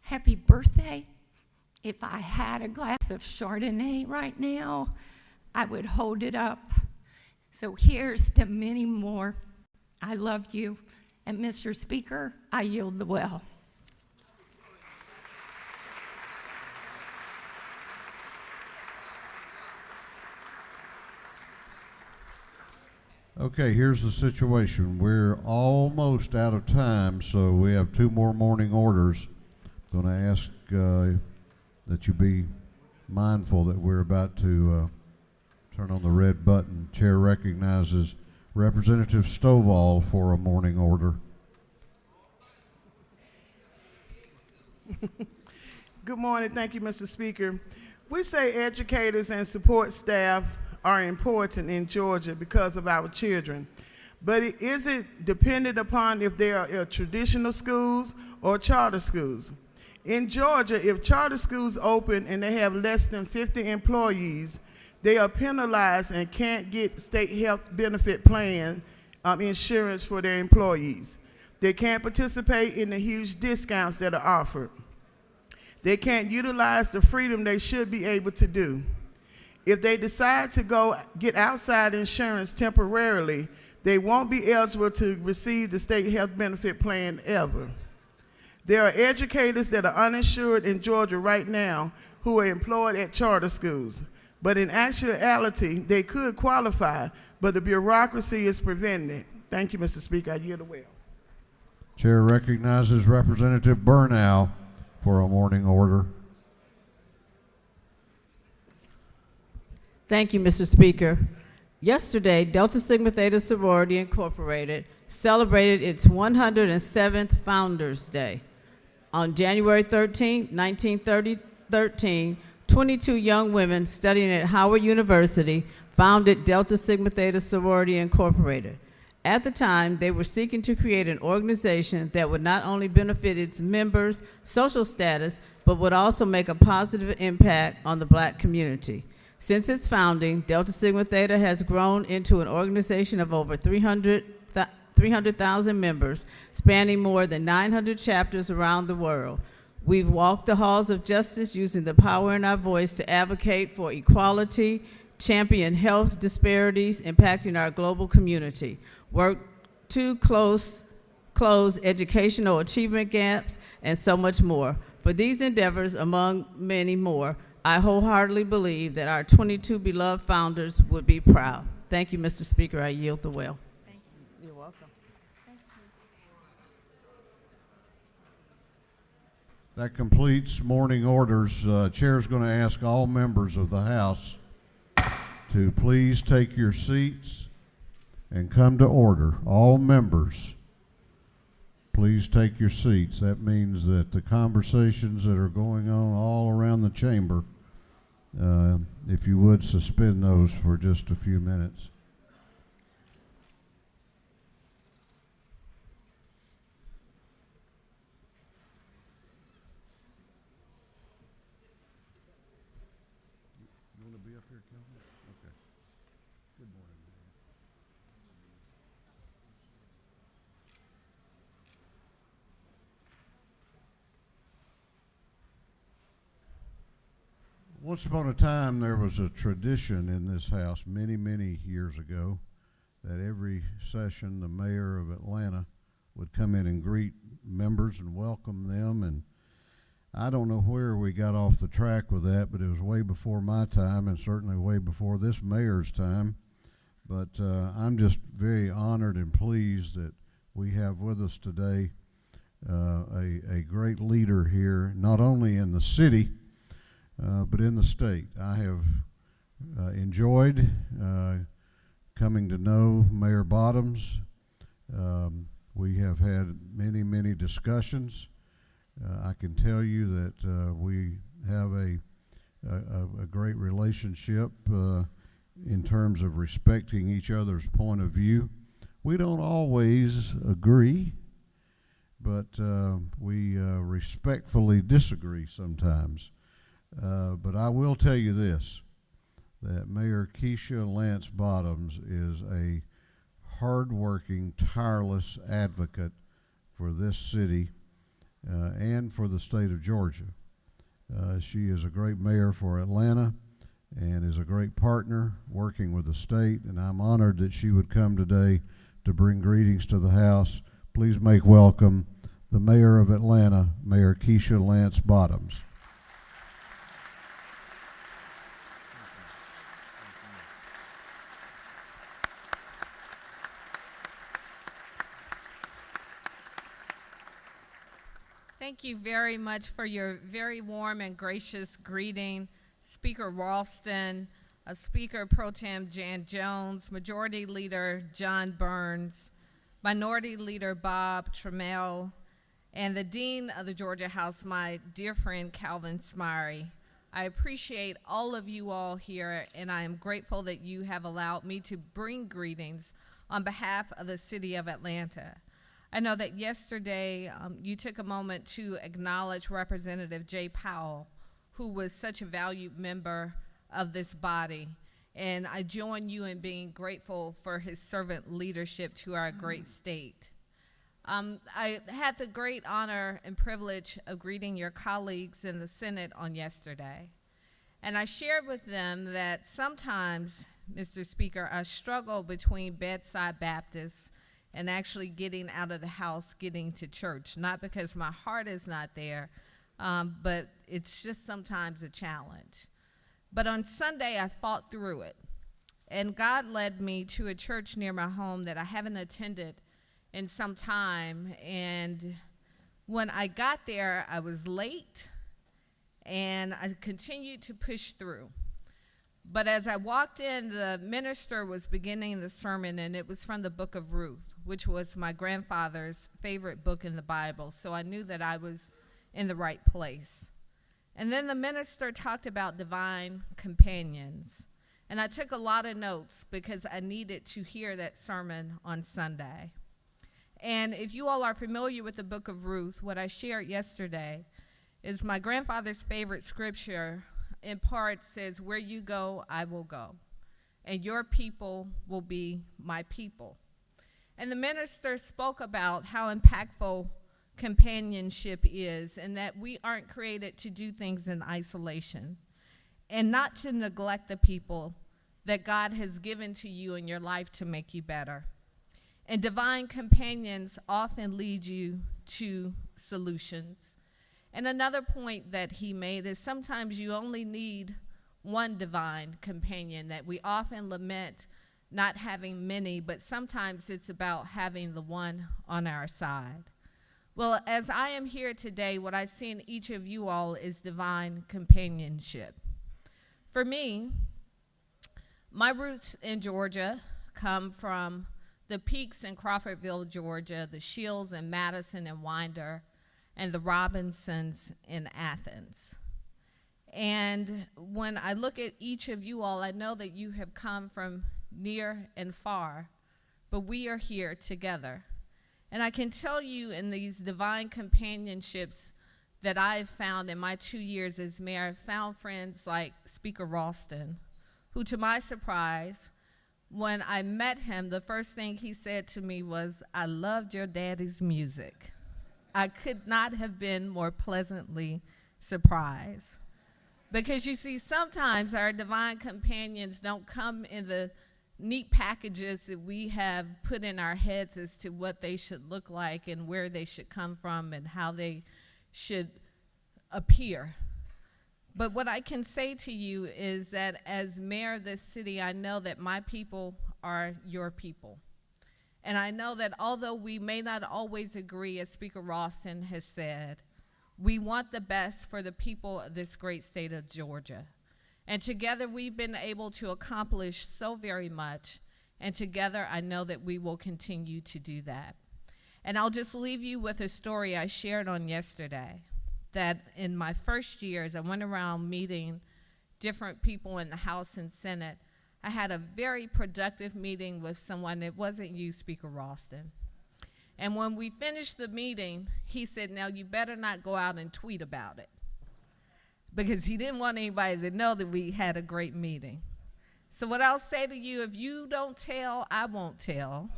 Happy birthday. If I had a glass of Chardonnay right now, I would hold it up. So here's to many more. I love you. And Mr. Speaker, I yield the well. Okay, here's the situation. We're almost out of time, so we have 2 more morning orders. Going to ask that you be mindful that we're about to turn on the red button. Chair recognizes Representative Stovall for a morning order. Good morning. Thank you, Mr. Speaker. We say educators and support staff are important in Georgia because of our children, but is it dependent upon if they are traditional schools or charter schools? In Georgia, if charter schools open and they have less than 50 employees, they are penalized and can't get state health benefit plan insurance for their employees. They can't participate in the huge discounts that are offered. They can't utilize the freedom they should be able to do. If they decide to go get outside insurance temporarily, they won't be eligible to receive the state health benefit plan ever. There are educators that are uninsured in Georgia right now who are employed at charter schools, but in actuality, they could qualify, but the bureaucracy is preventing it. Thank you, Mr. Speaker. I yield the well. Chair recognizes Representative Burnow for a morning order. Thank you, Mr. Speaker. Yesterday, Delta Sigma Theta Sorority Incorporated celebrated its 107th Founders Day. On January 13, 1913, 22 young women studying at Howard University founded Delta Sigma Theta Sorority Incorporated. At the time, they were seeking to create an organization that would not only benefit its members' social status, but would also make a positive impact on the Black community. Since its founding, Delta Sigma Theta has grown into an organization of over 300,000 members, spanning more than 900 chapters around the world. We've walked the halls of justice using the power in our voice to advocate for equality, champion health disparities impacting our global community, work to close educational achievement gaps, and so much more. For these endeavors, among many more, I wholeheartedly believe that our 22 beloved founders would be proud. Thank you, Mr. Speaker. I yield the well. Thank you. You're welcome. Thank you. That completes morning orders. Chair is going to ask all members of the House to please take your seats and come to order. All members, please take your seats. That means that the conversations that are going on all around the chamber, if you would suspend those for just a few minutes. You want to be up here, Kelvin? Okay. Good morning. Once upon a time, there was a tradition in this house many, many years ago that every session the mayor of Atlanta would come in and greet members and welcome them. And I don't know where we got off the track with that, but it was way before my time and certainly way before this mayor's time. But I'm just very honored and pleased that we have with us today a great leader here, not only in the city, but in the state. I have enjoyed coming to know Mayor Bottoms. We have had many, many discussions. I can tell you that we have a great relationship in terms of respecting each other's point of view. We don't always agree, but we respectfully disagree sometimes. But I will tell you this, that Mayor Keisha Lance Bottoms is a hardworking, tireless advocate for this city and for the state of Georgia. She is a great mayor for Atlanta and is a great partner working with the state, and I'm honored that she would come today to bring greetings to the House. Please make welcome the mayor of Atlanta, Mayor Keisha Lance Bottoms. Thank you very much for your very warm and gracious greeting, Speaker Ralston, Speaker Pro Tem Jan Jones, Majority Leader John Burns, Minority Leader Bob Trammell, and the Dean of the Georgia House, my dear friend Calvin Smyrie. I appreciate all of you all here, and I am grateful that you have allowed me to bring greetings on behalf of the city of Atlanta. I know that yesterday you took a moment to acknowledge Representative Jay Powell, who was such a valued member of this body, and I join you in being grateful for his servant leadership to our great state. I had the great honor and privilege of greeting your colleagues in the Senate on yesterday, and I shared with them that sometimes, Mr. Speaker, I struggle between bedside Baptists and actually getting out of the house, getting to church, not because my heart is not there, but it's just sometimes a challenge. But on Sunday, I fought through it, and God led me to a church near my home that I haven't attended in some time, and when I got there, I was late, and I continued to push through. But as I walked in, the minister was beginning the sermon, and it was from the book of Ruth, which was my grandfather's favorite book in the Bible, so I knew that I was in the right place. And then the minister talked about divine companions, and I took a lot of notes because I needed to hear that sermon on Sunday. And if you all are familiar with the book of Ruth, what I shared yesterday is my grandfather's favorite scripture. In part says, where you go, I will go, and your people will be my people. And the minister spoke about how impactful companionship is, and that we aren't created to do things in isolation, and not to neglect the people that God has given to you in your life to make you better. And divine companions often lead you to solutions. And another point that he made is sometimes you only need one divine companion, that we often lament not having many, but sometimes it's about having the one on our side. Well, as I am here today, what I see in each of you all is divine companionship. For me, my roots in Georgia come from the Peaks in Crawfordville, Georgia, the Shields in Madison and Winder, and the Robinsons in Athens. And when I look at each of you all, I know that you have come from near and far, but we are here together. And I can tell you in these divine companionships that I've found in my 2 years as mayor, I've found friends like Speaker Ralston, who, to my surprise, when I met him, the first thing he said to me was, I loved your daddy's music. I could not have been more pleasantly surprised. Because you see, sometimes our divine companions don't come in the neat packages that we have put in our heads as to what they should look like and where they should come from and how they should appear. But what I can say to you is that as mayor of this city, I know that my people are your people. And I know that although we may not always agree, as Speaker Ralston has said, we want the best for the people of this great state of Georgia. And together we've been able to accomplish so very much. And together I know that we will continue to do that. And I'll just leave you with a story I shared on yesterday, that in my first years, I went around meeting different people in the House and Senate. I had a very productive meeting with someone. It wasn't you, Speaker Ralston. And when we finished the meeting, he said, now you better not go out and tweet about it, because he didn't want anybody to know that we had a great meeting. So what I'll say to you, if you don't tell, I won't tell.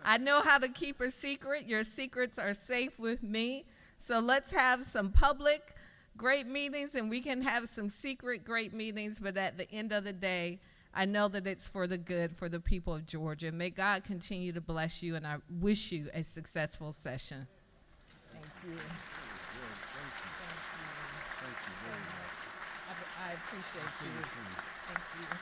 I know how to keep a secret. Your secrets are safe with me. So let's have some public great meetings, and we can have some secret great meetings, but at the end of the day, I know that it's for the good for the people of Georgia. May God continue to bless you, and I wish you a successful session. Thank you. Thank you very much. I appreciate you. Thank you.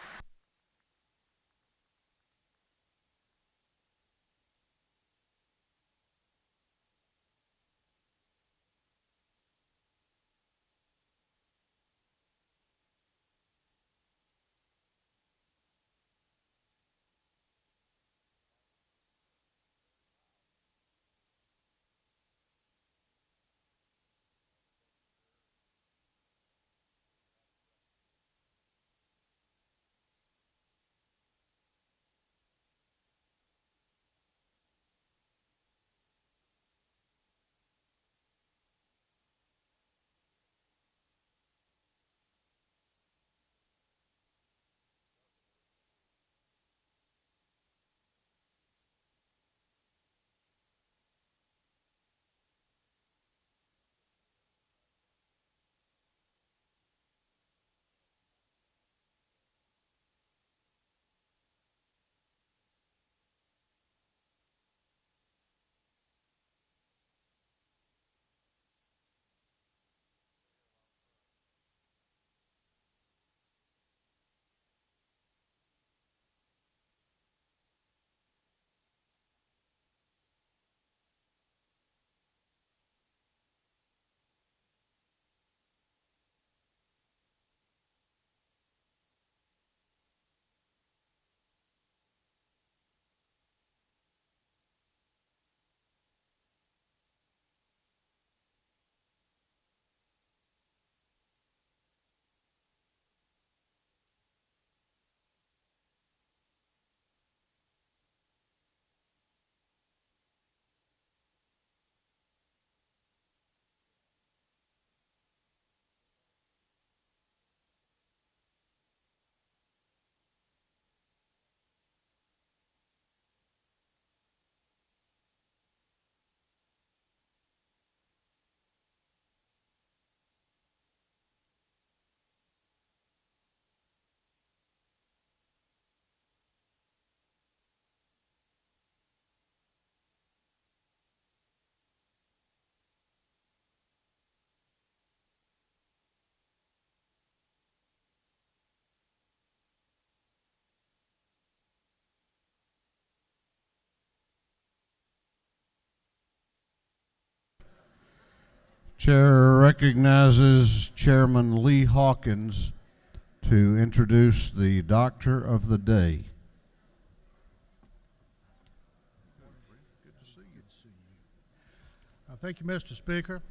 Chair recognizes Chairman Lee Hawkins to introduce the Doctor of the Day. Thank you, Mr. Speaker.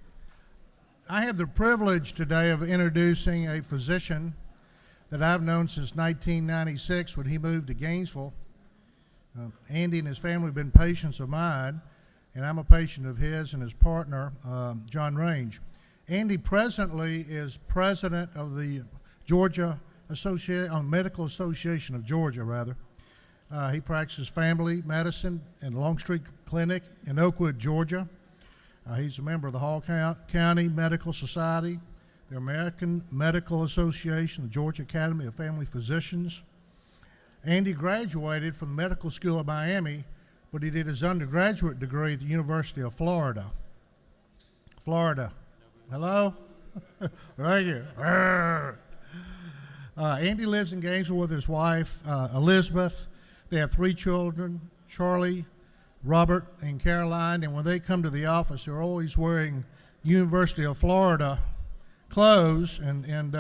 I have the privilege today of introducing a physician that I've known since 1996 when he moved to Gainesville. Andy and his family have been patients of mine, and I'm a patient of his and his partner, John Range. Andy presently is president of the Georgia Medical Association of Georgia, he practices family medicine in Longstreet Clinic in Oakwood, Georgia. He's a member of the Hall County Medical Society, the American Medical Association, the Georgia Academy of Family Physicians. Andy graduated from the Medical School of Miami, but he did his undergraduate degree at the University of Florida. Florida. Hello? Thank you. Andy lives in Gainesville with his wife, Elizabeth. They have 3 children, Charlie, Robert, and Caroline, and when they come to the office, they're always wearing University of Florida clothes, and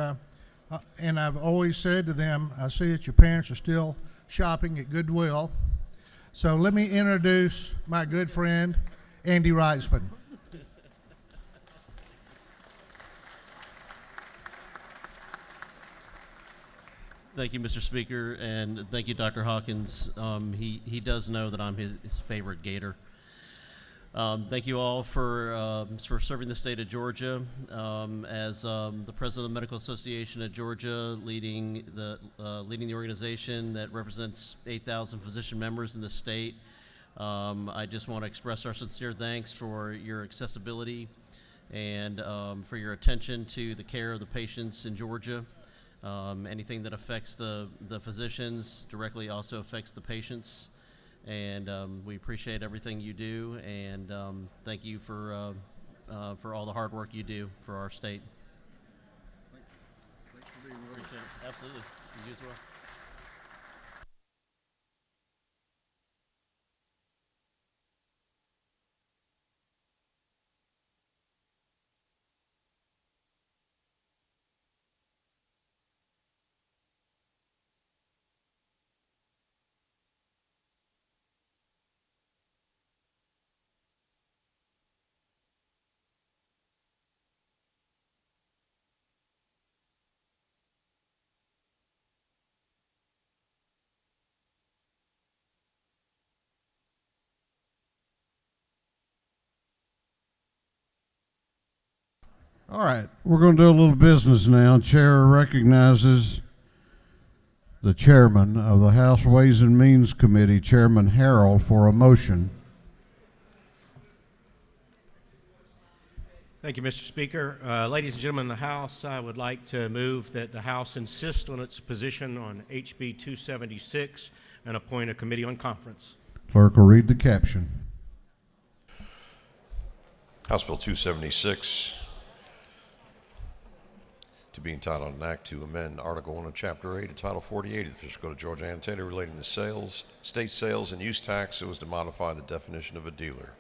I've always said to them, I see that your parents are still shopping at Goodwill. So let me introduce my good friend, Andy Reisman. Thank you, Mr. Speaker, and thank you, Dr. Hawkins. He does know that I'm his favorite Gator. Thank you all for serving the state of Georgia. As the president of the Medical Association of Georgia, leading the organization that represents 8,000 physician members in the state, I just want to express our sincere thanks for your accessibility and for your attention to the care of the patients in Georgia. Anything that affects the physicians directly also affects the patients, and we appreciate everything you do, and thank you for all the hard work you do for our state. Thanks for being with us. Absolutely. You as well. All right, we're going to do a little business now. Chair recognizes the chairman of the House Ways and Means Committee, Chairman Harrell, for a motion. Thank you, Mr. Speaker. Ladies and gentlemen of the House, I would like to move that the House insist on its position on HB 276 and appoint a committee on conference. Clerk will read the caption. House Bill 276, to be entitled an act to amend Article 1 of Chapter 8 of Title 48 of the Official Code of Georgia annotated relating to sales, state sales and use tax so as to modify the definition of a dealer.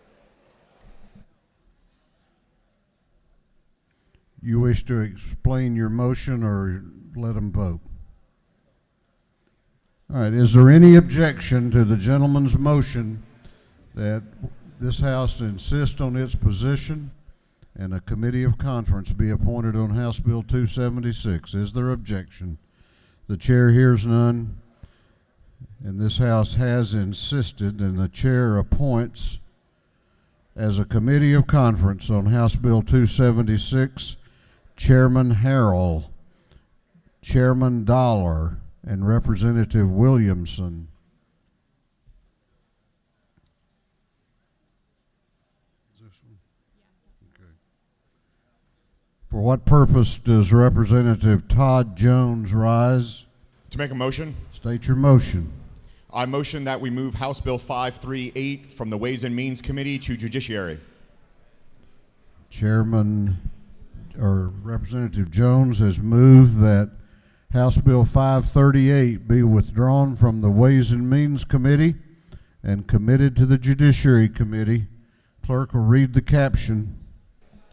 You wish to explain your motion or let them vote? All right, is there any objection to the gentleman's motion that this House insist on its position and a committee of conference be appointed on House Bill 276? Is there objection? The chair hears none, and this House has insisted, and the chair appoints as a committee of conference on House Bill 276 Chairman Harrell, Chairman Dollar, and Representative Williamson. For what purpose does Representative Todd Jones rise? To make a motion. State your motion. I motion that we move House Bill 538 from the Ways and Means Committee to Judiciary. Representative Jones has moved that House Bill 538 be withdrawn from the Ways and Means Committee and committed to the Judiciary Committee. Clerk will read the caption.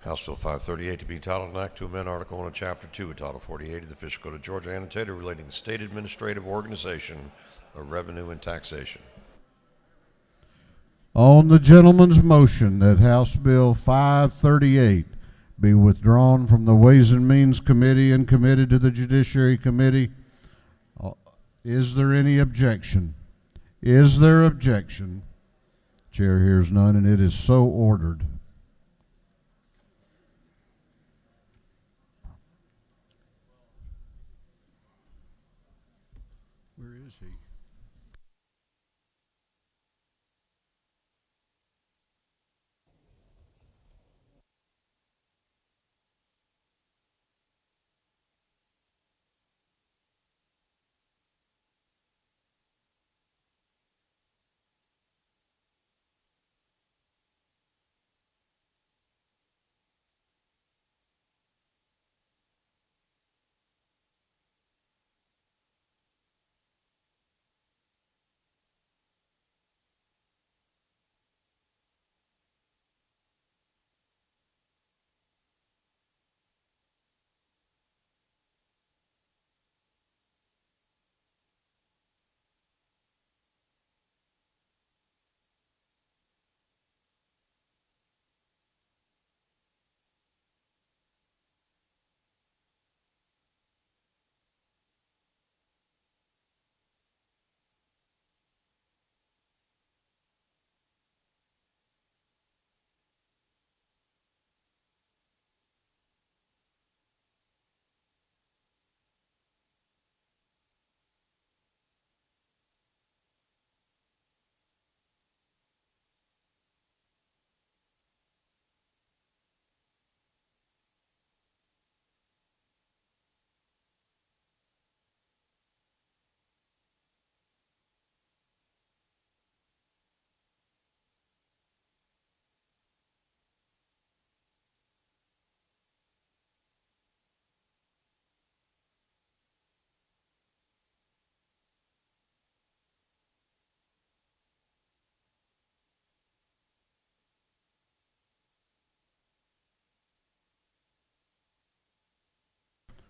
House Bill 538 to be titled an act to amend Article 1 of Chapter 2 of Title 48 of the Official Code of Georgia annotated relating to state administrative organization of revenue and taxation. On the gentleman's motion that House Bill 538 be withdrawn from the Ways and Means Committee and committed to the Judiciary Committee, is there any objection? Is there objection? Chair hears none, and it is so ordered. Where is he?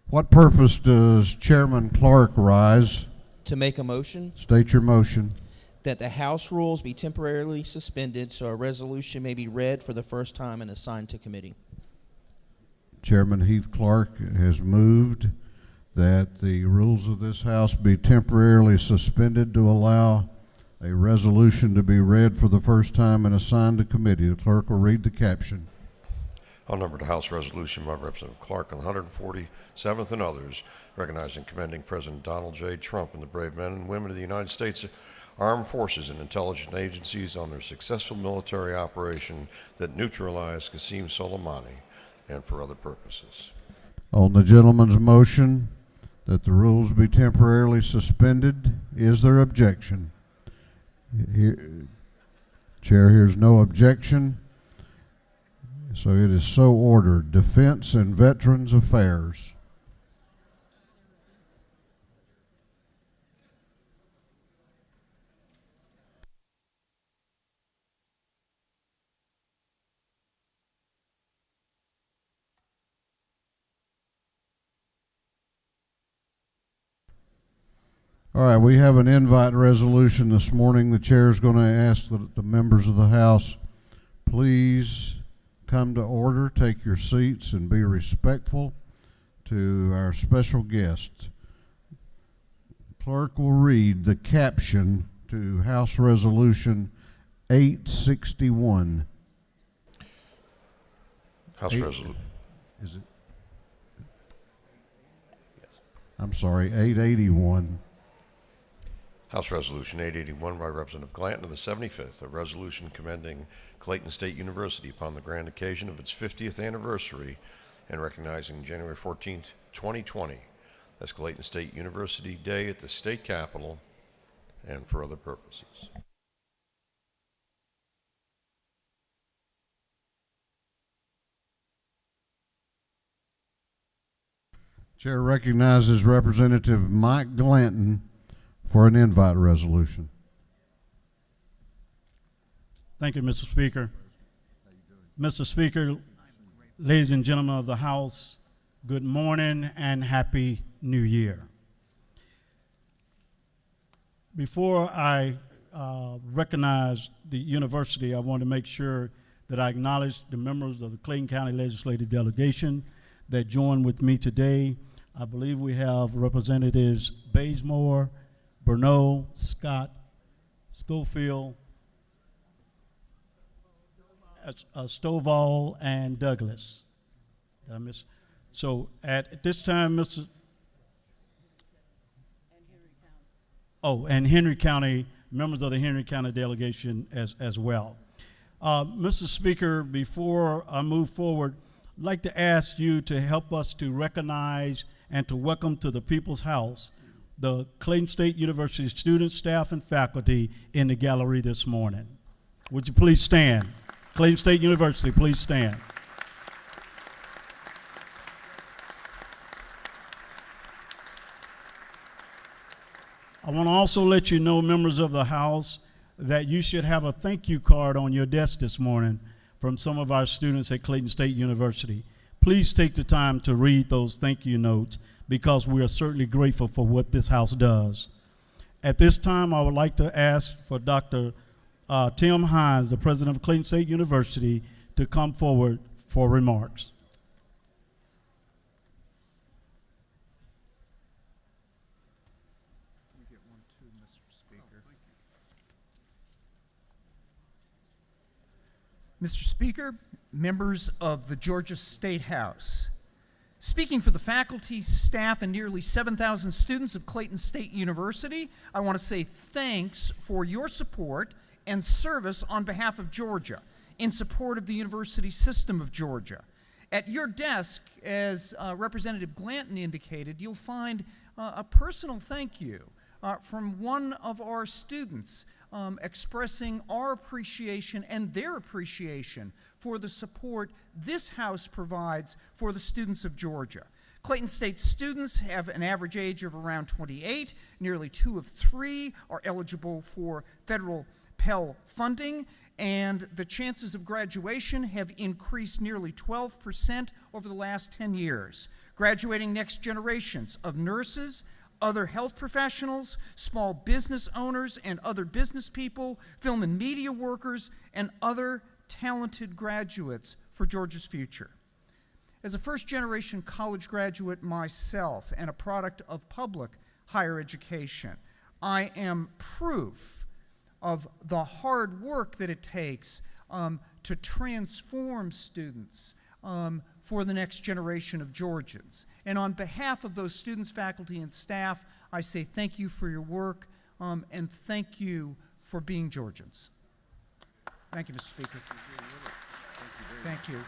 What purpose does Chairman Clark rise? To make a motion State your motion. that the House rules be temporarily suspended so a resolution may be read for the first time and assigned to committee. Chairman Heath Clark has moved that the rules of this House be temporarily suspended to allow a resolution to be read for the first time and assigned to committee. The clerk will read the caption. I'll number the House resolution by Representative Clark on the 147th and others, recognizing and commending President Donald J. Trump and the brave men and women of the United States Armed Forces and intelligence agencies on their successful military operation that neutralized Qasem Soleimani and for other purposes. On the gentleman's motion that the rules be temporarily suspended, is there objection? Chair hears no objection. So it is so ordered. Defense and Veterans Affairs. All right, we have an invite resolution this morning. The chair is going to ask that the members of the House please come to order, take your seats, and be respectful to our special guest. Clerk will read the caption to House Resolution 861. House Resolution. Is it? Yes. I'm sorry, 881. House Resolution 881 by Representative Glanton of the 75th, a resolution commending Clayton State University upon the grand occasion of its 50th anniversary and recognizing January 14th, 2020 as Clayton State University Day at the state capitol and for other purposes. Chair recognizes Representative Mike Glanton for an invite resolution. Thank you, Mr. Speaker. Mr. Speaker, Ladies and gentlemen of the House, good morning and Happy New Year. Before I recognize the university, I want to make sure that I acknowledge the members of the Clayton County Legislative Delegation that joined with me today. I believe we have Representatives Bazemore, Bernot, Scott, Schofield, Stovall, and Douglas. Did I miss? So at this time, and Henry County, members of the Henry County delegation as well. Mr. Speaker, before I move forward, I'd like to ask you to help us to recognize and to welcome to the People's House the Clayton State University students, staff, and faculty in the gallery this morning. Would you please stand? Clayton State University, please stand. I want to also let you know, members of the House, that you should have a thank you card on your desk this morning from some of our students at Clayton State University. Please take the time to read those thank you notes because we are certainly grateful for what this House does. At this time, I would like to ask for Dr. Tim Hines, the president of Clayton State University, to come forward for remarks. Mr. Speaker, members of the Georgia State House, speaking for the faculty, staff, and nearly 7,000 students of Clayton State University, I want to say thanks for your support and service on behalf of Georgia in support of the university system of Georgia. At your desk, as Representative Glanton indicated, you'll find a personal thank you from one of our students expressing our appreciation and their appreciation for the support this House provides for the students of Georgia. Clayton State students have an average age of around 28. Nearly 2 of 3 are eligible for federal Pell funding, and the chances of graduation have increased nearly 12% over the last 10 years. Graduating next generations of nurses, other health professionals, small business owners and other business people, film and media workers, and other talented graduates for Georgia's future. As a first-generation college graduate myself and a product of public higher education, I am proof of the hard work that it takes to transform students for the next generation of Georgians. And on behalf of those students, faculty, and staff, I say thank you for your work and thank you for being Georgians. Thank you, Mr. Speaker. Thank you.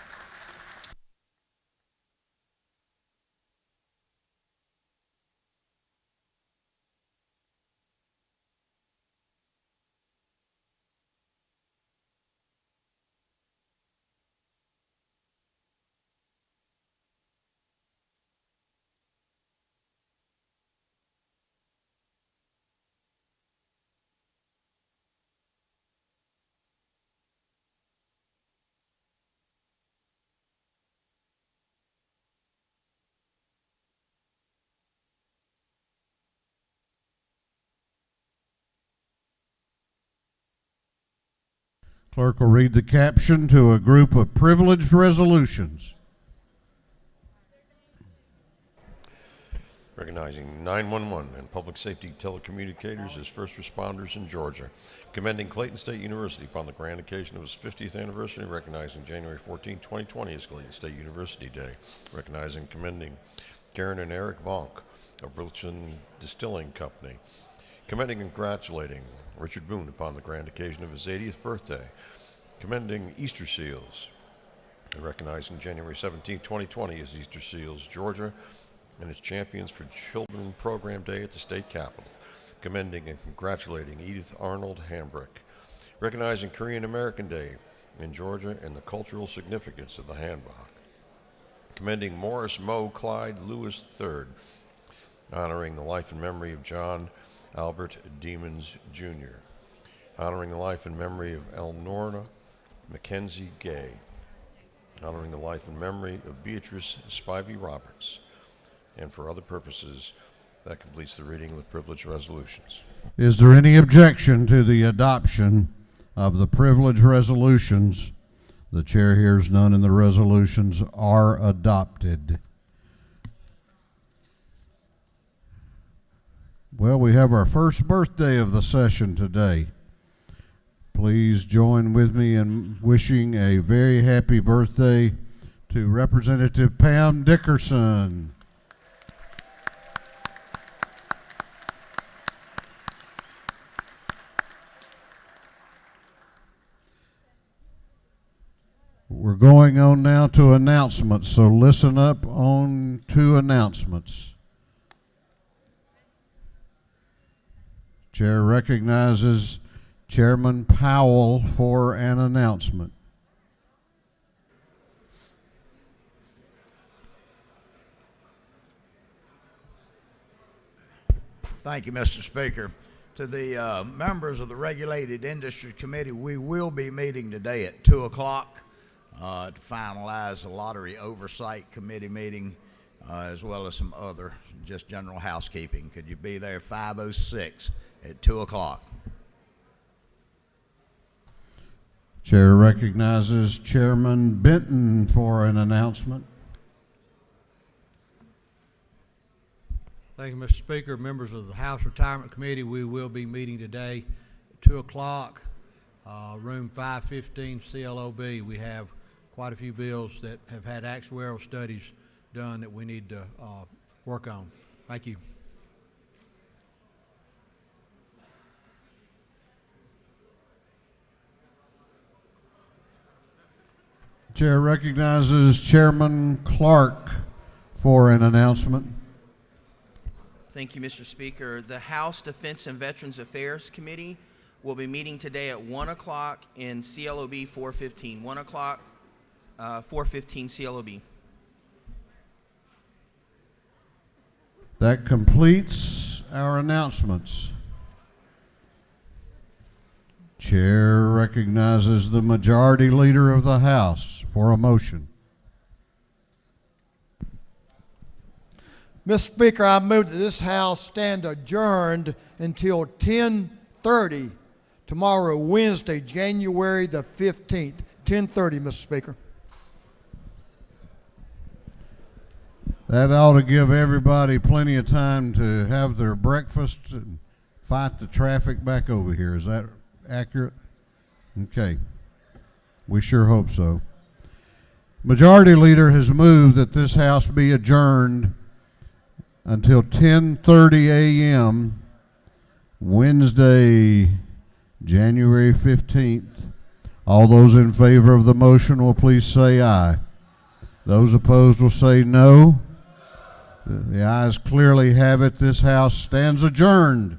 Clerk will read the caption to a group of privileged resolutions. Recognizing 911 and public safety telecommunicators as first responders in Georgia. Commending Clayton State University upon the grand occasion of its 50th anniversary. Recognizing January 14, 2020 as Clayton State University Day. Recognizing and commending Karen and Eric Vonk of Wilson Distilling Company. Commending and congratulating Richard Boone upon the grand occasion of his 80th birthday. Commending Easter Seals and recognizing January 17, 2020 as Easter Seals Georgia and its Champions for Children Program Day at the state capitol. Commending and congratulating Edith Arnold Hambrick. Recognizing Korean American Day in Georgia and the cultural significance of the hanbok. Commending Morris Moe Clyde Lewis III. Honoring the life and memory of John Albert Demons Jr. Honoring the life and memory of Elnorna Mackenzie Gay. honoring the life and memory of Beatrice Spivey Roberts, and for other purposes. That completes the reading of the privilege resolutions. Is there any objection to the adoption of the privilege resolutions? The chair hears none, and the resolutions are adopted. Well, we have our first birthday of the session today. Please join with me in wishing a very happy birthday to Representative Pam Dickerson. We're going on now to announcements, so listen up on to announcements. Chair recognizes Chairman Powell for an announcement. Thank you, Mr. Speaker. To the members of the Regulated Industry Committee, we will be meeting today at 2 o'clock to finalize the Lottery Oversight Committee meeting, as well as some other just general housekeeping. Could you be there 5:06 at 2 o'clock? Chair recognizes Chairman Benton for an announcement. Thank you, Mr. Speaker. Members of the House Retirement Committee, we will be meeting today at 2 o'clock, room 515 CLOB. We have quite a few bills that have had actuarial studies done that we need to work on. Thank you. Chair recognizes Chairman Clark for an announcement. Thank you, Mr. Speaker. The House Defense and Veterans Affairs Committee will be meeting today at 1 o'clock in CLOB 415. 1 o'clock, 415 CLOB. That completes our announcements. Chair recognizes the Majority Leader of the House for a motion. Mr. Speaker, I move that this House stand adjourned until 10:30 tomorrow, Wednesday, January the 15th. 10:30, Mr. Speaker. That ought to give everybody plenty of time to have their breakfast and fight the traffic back over here. Is that accurate? Okay. We sure hope so. Majority Leader has moved that this House be adjourned until 10:30 a.m. Wednesday, January 15th. All those in favor of the motion will please say aye. Those opposed will say no. The ayes clearly have it. This House stands adjourned.